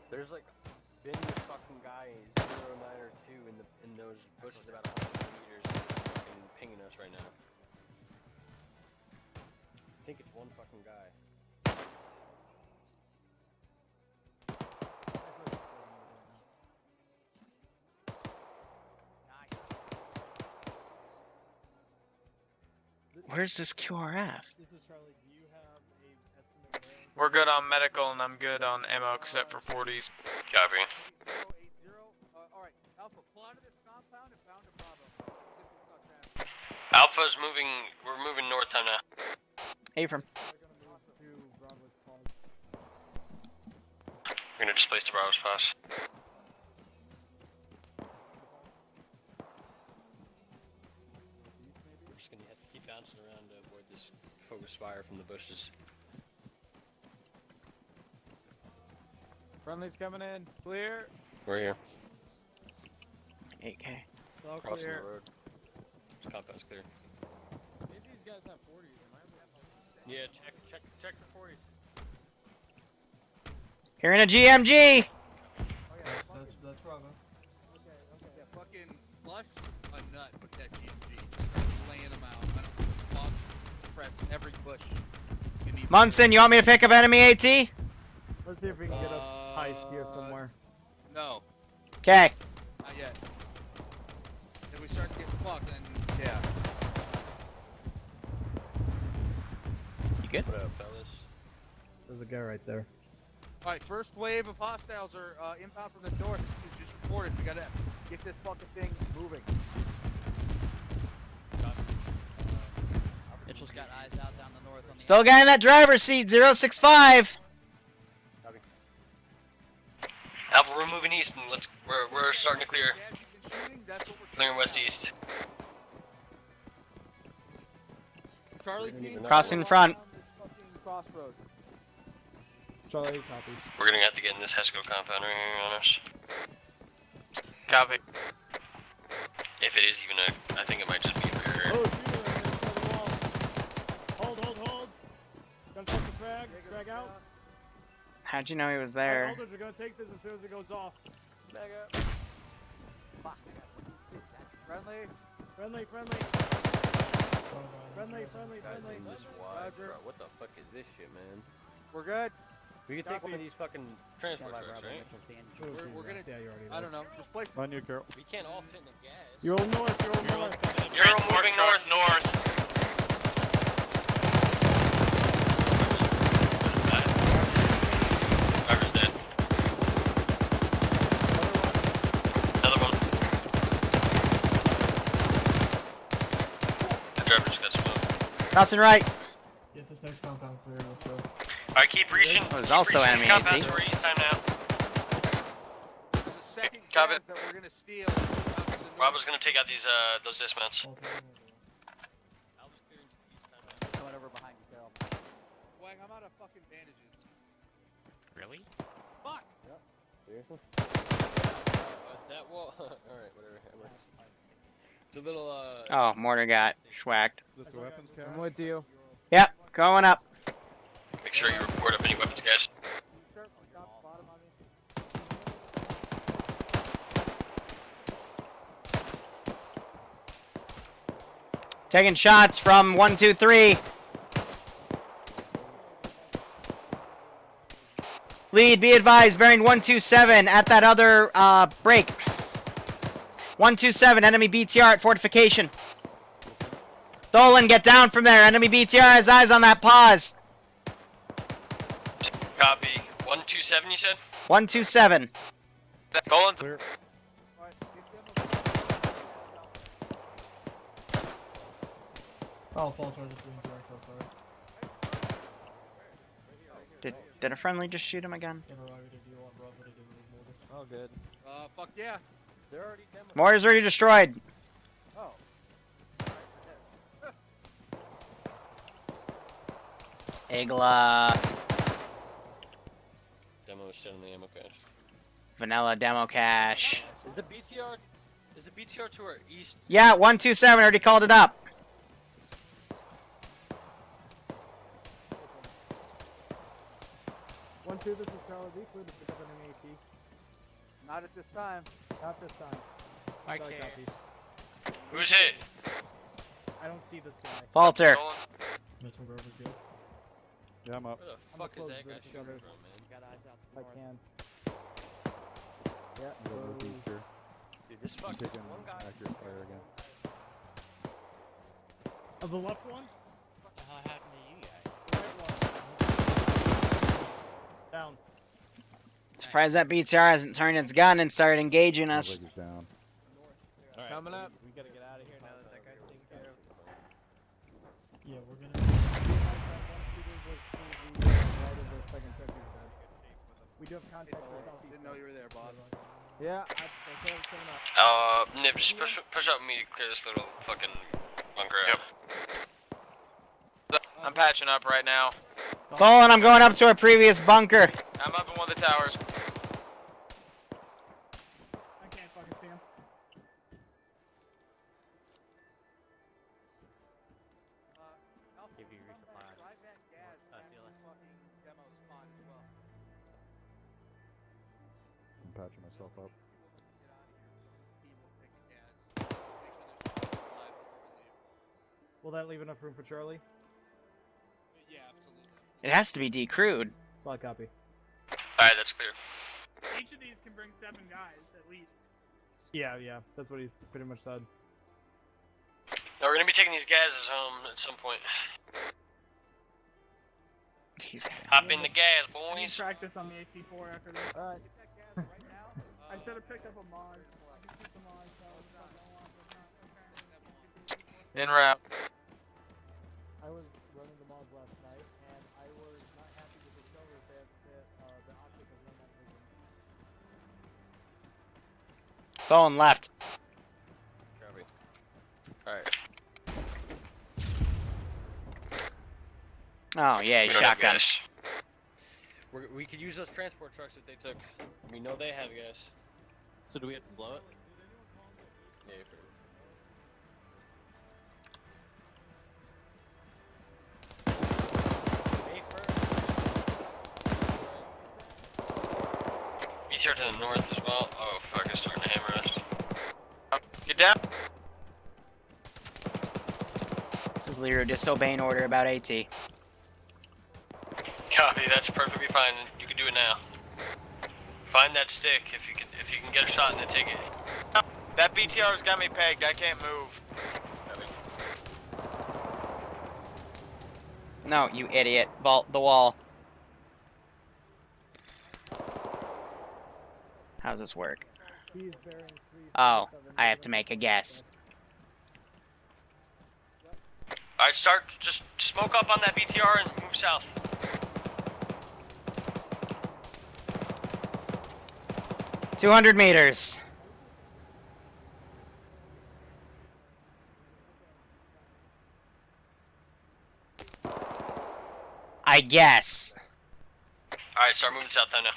There's like been this fucking guy 09 or 2 in those bushes about 100 meters fucking pinging us right now. I think it's one fucking guy. Where's this QRF? This is Charlie. Do you have a estimate range? We're good on medical and I'm good on ammo except for 40s. Copy. 080. Alright, Alpha, pull out of this compound and bound to Bravo. Alpha's moving. We're moving north time now. Abram. We're gonna displace the Bravo's pass. We're just gonna have to keep bouncing around to avoid this focus fire from the bushes. Friendly's coming in. Clear. We're here. 8K. All Crossing clear. the road. This compound's clear. If these guys have 40s, am I? Yeah, check for 40s. Hearing a GMG! That's Bravo. Yeah, fucking plus a nut with that GMG. Laying them out. I don't fuck. Press every bush. You need Munson, you want me to pick up enemy AT? Let's see if we can get a high spear somewhere. No, Okay. not yet. If we start to get fucked, then yeah. You good? What up, fellas? There's a guy right there. Alright, first wave of hostiles are inbound from the north. It's just reported. We gotta get this fucking thing moving. Mitchell's got eyes out down the north. On the Still guy in that driver's seat, 065. Alpha, we're moving east, and we're starting to clear. Clearing west east. Charlie team. Crossing in front. Crossroads. Charlie copies. We're gonna have to get in this Hesco compound right here on us. Copy. If it is even a, I think it might just be a barrier. Oh, shoot, the wall. Hold. Gonna toss a frag out. How'd you know he was there? Aldridge, we're gonna take this as soon as it goes off. Mega. Friendly. Bro, what the fuck is this shit, man? We're good. We can take one of these fucking transport trucks, right? We're gonna. I don't know. Just place. On you, Carol. We can't all fit in the gas. You're all north. You're moving north. Driver's dead. Another one. The driver just got smoked. Crossing right. Get this next compound clear, let's go. Alright, keep reaching. There's also enemy AT. Compounds are east time now. There's a second Copy. gas that we're gonna steal. Rob was gonna take out these those dismounts. Coming over behind you, Carol. Wang, I'm out of fucking bandages. Really? Fuck. Yep. Seriously? That wall. Alright, whatever. It's a little Oh, mortar got schwacked. Just the weapons, Carol? I'm with you. Yep, going up. Make sure you report up any weapons, guys. Taking shots from 123. Lead, be advised, bearing 127 at that other break. 127, enemy BTR at fortification. Tholen, get down from there. Enemy BTR has eyes on that pause. Copy. 127, you said? 127. Tholen. Clear. Oh, false charges being direct, sorry. Did a friendly just shoot him again? Oh, good. Fuck yeah. They're already demoed. Mortar's already destroyed. Oh. Igla. demo set in the ammo cache. Vanilla demo cache. Is the BTR to our east? Yeah, 127 already called it up. This is Charlie B. Clear to pick up an AT. Not at this time. Not this time. I Sorry, can't. copies. Who's hit? I don't see this guy. Falter. Mitchell Grover's good. Yeah, I'm up. Where the fuck is that guy shooting from, man? Got eyes out I north. can. Yeah. Go northeast here. Dude, this I'm fucking taking one guy. accurate fire again. Of the left one? What the hell happened to you guys? Down. Surprised that BTR hasn't turned its gun and started engaging us. Leg is down. Right, coming up. We gotta get out of here now that that guy's taken care of. Yeah, we're gonna. We do have contact with Didn't know you were there, Bob. Yeah, I said it was coming up. Nib, just push up me to clear this little fucking bunker out. I'm patching up right now. Fallen, I'm going up to our previous bunker. I'm up in one of the towers. I can't fucking see him. Give you resupply. I feel it. I'm patching myself up. Will that leave enough room for Charlie? Yeah, absolutely. It has to be decrewed. Solid copy. Alright, that's clear. Each of these can bring 7 guys, at least. Yeah, that's what he's pretty much said. Now we're gonna be taking these gases home at some point. Hop in the gas, I need boys. practice on the AT4 after this. Alright. I should have picked up a mod. I can keep the mod, so if I don't want it, but not. Okay. En route. I Falling left. Alright. Oh, yeah, We don't have shotgun. gas. We could use those transport trucks that they took. We know they have gas. So do we have to blow it? Yeah, BTR to the north as well. Oh fuck, it's starting to hammer us. Get down. This is Liru disobeying order about AT. Copy, that's perfectly fine. You can do it now. Find that stick if you can get a shot in the ticket. That BTR's got me pegged. I can't move. No, you idiot. Vault the wall. How does this work? Oh, I have to make a guess. Alright, just smoke up on that BTR and move south. $200 meters. I guess. Alright, start moving south then now.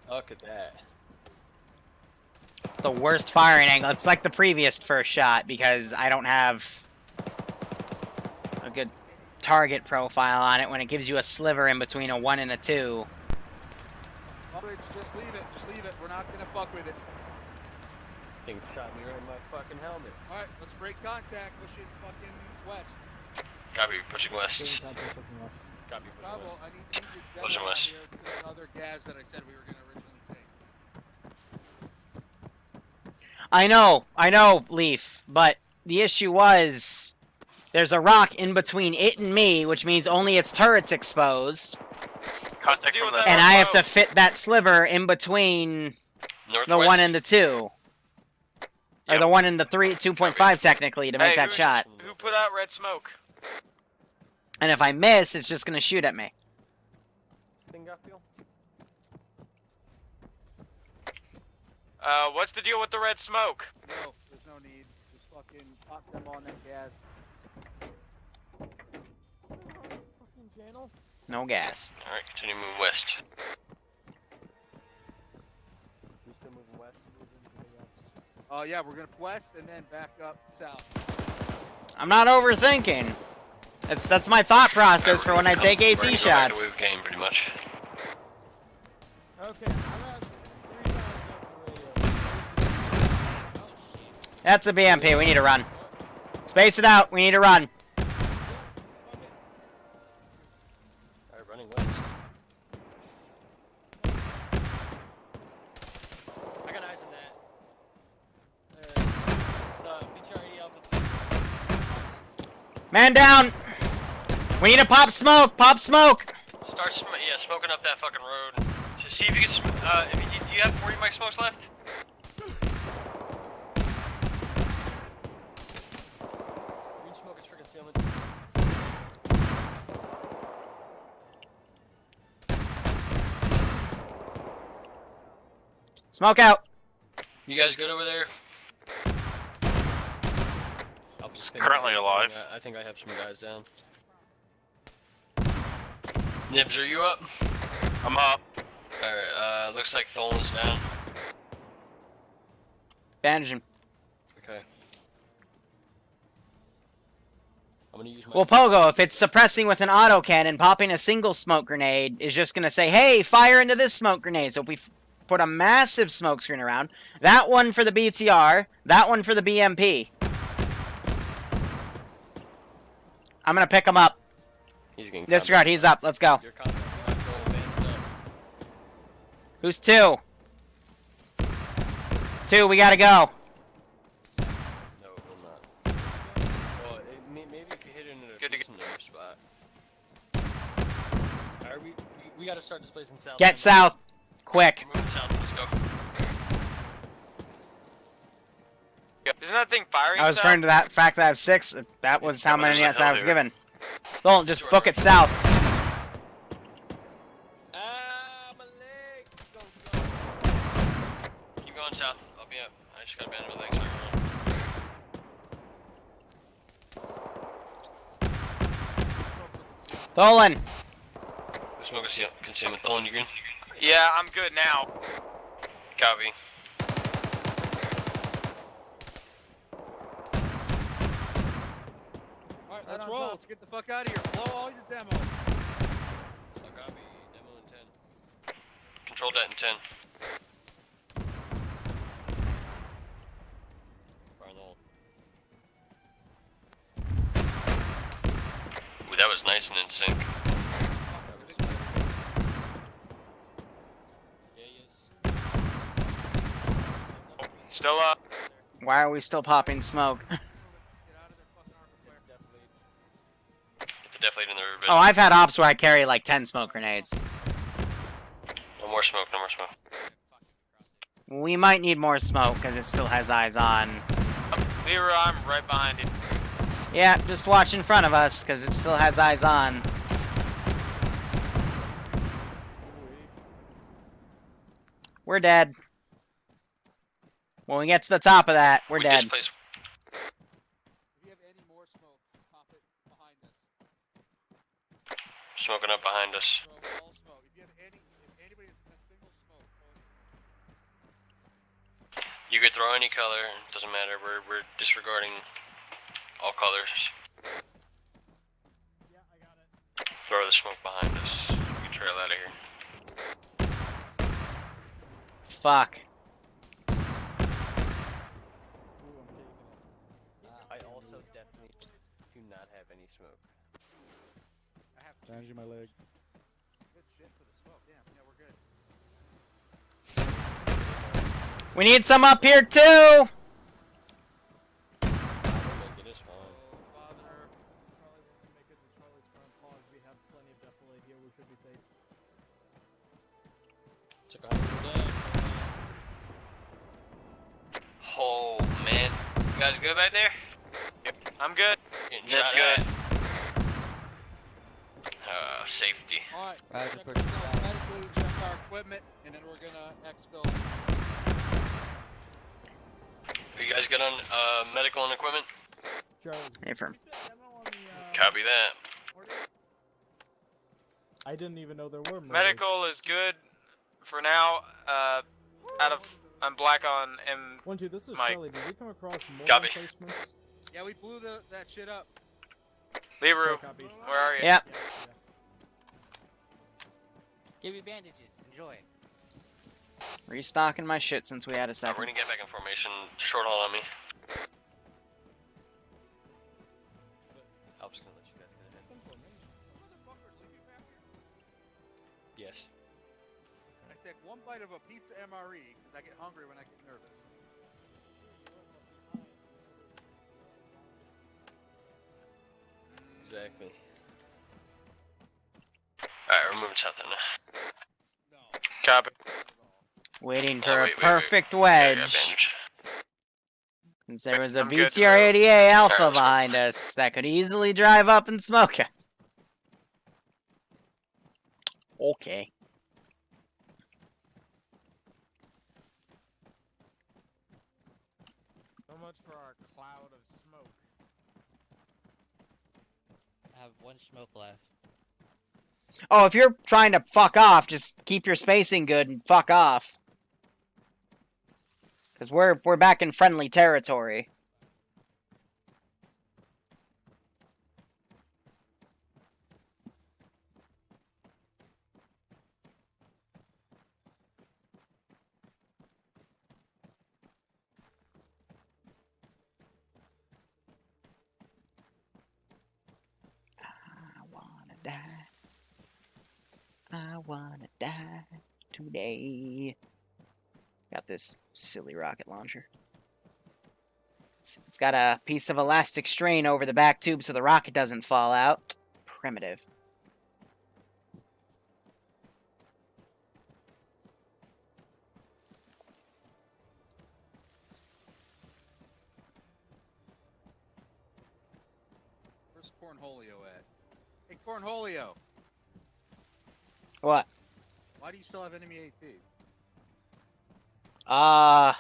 Look at that. It's the worst firing angle. It's like the previous first shot because I don't have a good target profile on it when it gives you a sliver in between a 1 and a 2. Aldridge, just leave it. Just leave it. We're not gonna fuck with it. Thing shot me right in my fucking helmet. Alright, let's break contact. Pushing fucking west. Copy, pushing west. Copy, Bravo, I need your Pushing demo west. here to that other gas that I said we were gonna originally take. I know, Leaf, but the issue was there's a rock in between it and me, which means only its turret's exposed. Contact from And I have to fit that sliver in between the 1 and the 2. Or the 1 and the 2.5 technically to make that shot. Who put out red smoke? And if I miss, it's just gonna shoot at me. What's the deal with the red smoke? No, there's no need. Just fucking pop them on that gas. No gas. Alright, continue moving west. We still moving west? Yeah, we're gonna west and then back up south. I'm not overthinking. That's my thought process for when I take AT We're shots. going to game pretty much. Okay, I've asked 3 times over the radio. That's a BMP. We need to run. Space it out. We need to run. Alright, running west. I got eyes on that. It's BTR 80 Alpha. Man down. We need to pop smoke. Pop smoke. Start smoking up that fucking road. Just see if you can. Do you have 40 mic smokes left? Green smoke is for concealment. Smoke out. You guys good over there? Currently alive. I think I have some guys down. Nibs, are you up? I'm up. Alright, looks like Tholin's down. Bandaging. Okay. I'm gonna use my. Well, Pogo, if it's suppressing with an autocannon, popping a single smoke grenade is just gonna say, "Hey, fire into this smoke grenade." So if we put a massive smoke screen around, that one for the BTR, that one for the BMP. I'm gonna pick him up. He's getting Disregard, he's up. Let's go. Who's 2? 2, we gotta go. No, we're not. Well, maybe if you hit it in a decent spot. Alright, we gotta start displacing south. Get south. Quick. Moving south, let's go. Isn't that thing firing? I was referring to that fact that I have 6. That was how many there's a I hill was here. given. Don't just book it south. Keep going south. I'll be up. I just got abandoned my legs. Tholen. Smoke a concealment. Tholen, you green? Yeah, I'm good now. Copy. Alright, let's roll. Let's get the fuck out of here. Blow all your demos. Copy. Demo in 10. Control that in 10. Fire in the hole. Ooh, that was nice and in sync. Still up. Why are we still popping smoke? Get the def lead in the riverbed. Oh, I've had ops where I carry like 10 smoke grenades. No more smoke, no more smoke. We might need more smoke because it still has eyes on. Liru, I'm right behind you. Yeah, just watch in front of us because it still has eyes on. We're dead. When we get to the top of that, we're dead. Displace. If you have any more smoke, pop it behind us. Smoking up behind us. Throw all smoke. If you have if anybody has a single smoke, You could throw any color, doesn't matter. We're disregarding all colors. Yeah, I got it. Throw the smoke behind us. We can trail out of here. Fuck. I also definitely do not have any smoke. I have Bandaging my leg. good shit for the smoke. Damn, yeah, we're good. We need some up here too! It is fine. Charlie, once you make it to Charlie's front pause, we have plenty of defilade here. We should be safe. Took a day. Oh man, you guys good back there? Yep. I'm good. Getting Zip's shot good. at. Safety. Alright, Roger, check push ourselves it medically, check our equipment, and then we're gonna exfil. Are you guys good on medical and equipment? Affirm. Copy that. I didn't even know there were murders. Medical is good for now. I'm black on M. 1-2, this is Mike. Charlie. Did we come across more Copy. replacements? Yeah, we blew that shit up. Liru, Copies. where are you? Yep. Give you bandages. Enjoy. Restocking my shit since we had a We're second. gonna get back in formation. Short haul on me. I'm just gonna let you guys get ahead. Yes. I take one bite of a pizza MRE because I get hungry when I get nervous. Exactly. Alright, we're moving south then. Copy. Waiting Oh, for wait, a perfect Yeah, I got wedge. bandage. Since there was a I'm good to VTR-80A Alpha Alright, let's go. behind us that could easily drive up and smoke us. Okay. So much for our cloud of smoke. I have one smoke left. Oh, if you're trying to fuck off, just keep your spacing good and fuck off. Because we're back in friendly territory. I wanna die today. Got this silly rocket launcher. It's got a piece of elastic strain over the back tube so the rocket doesn't fall out. Primitive. Hey, Cornholio, What? why do you still have enemy AT? Are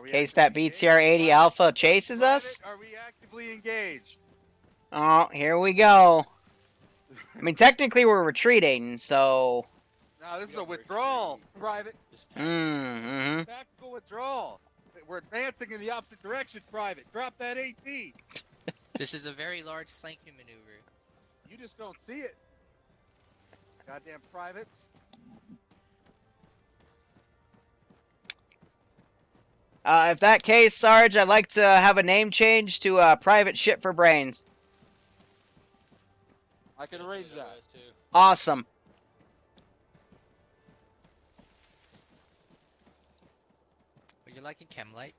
we case that BTR 80 Alpha chases us? Are we actively engaged? Oh, here we go. I mean, technically we're retreating, so... No, this is a withdrawal, Private. Mm-hmm. Tactical withdrawal. We're advancing in the opposite direction, Private. Drop that AT. This is a very large flanking maneuver. You just don't see it. Goddamn privates. If that case, Sarge, I'd like to have a name change to Private Shit for Brains. I can arrange that. Awesome. Would you like a chem light?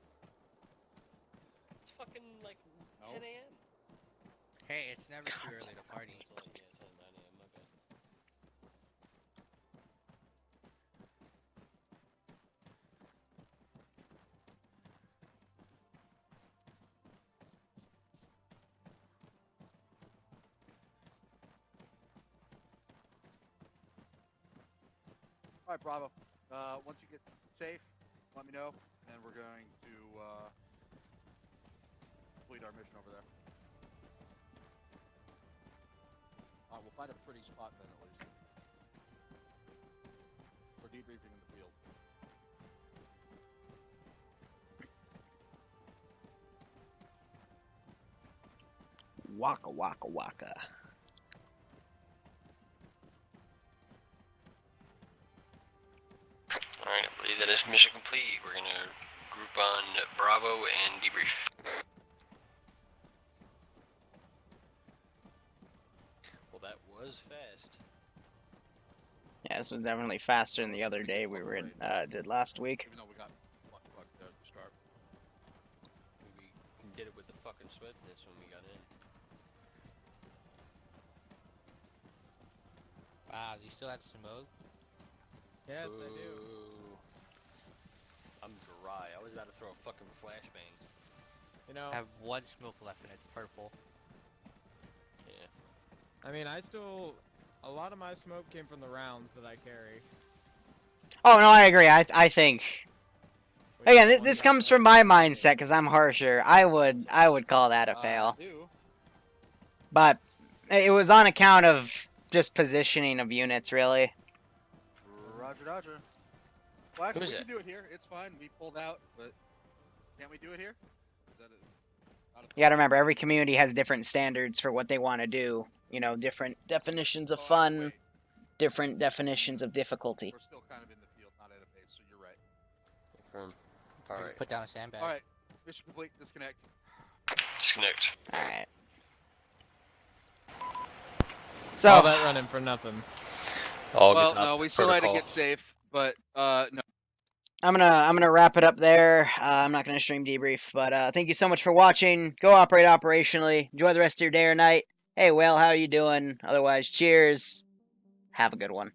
It's fucking like 10 a.m. Hey, it's never too early to party. All right, Bravo. Once you get safe, let me know, and we're going to complete our mission over there. We'll find a pretty spot then, at least. We're debriefing in the field. Waka waka waka. Alright, I believe that is mission complete. We're gonna group on Bravo and debrief. Well, that was fast. Yeah, this was definitely faster than the other day we were in, did last week. Even though we got fucked at the start. We did it with the fucking swiftness when we got in. Wow, you still had smoke? Yes, I do. I'm dry. I was about to throw a fucking flashbang. You know, I have one smoke left and it's purple. Yeah. I mean, a lot of my smoke came from the rounds that I carry. Oh, no, I agree. I think... Again, this comes from my mindset, because I'm harsher. I would call that a fail. But it was on account of just positioning of units, really. Roger, Dodger. Well, actually, we can do it here. It's fine. We pulled out, but can't we do it here? Is that You gotta remember, every community has different standards for what they want to do. You know, different definitions of fun, different definitions of difficulty. We're still kind of in the field, not at a base, so you're right. Confirm. Alright. Put down a sandbag. Alright, mission complete. Disconnect. Disconnect. Alright. So... all that running for nothing. Well, no, we still had to get safe, but, no. I'm gonna wrap it up there. I'm not gonna stream debrief, but thank you so much for watching. Go operate operationally. Enjoy the rest of your day or night. Hey, Whale, how you doing? Otherwise, cheers. Have a good one.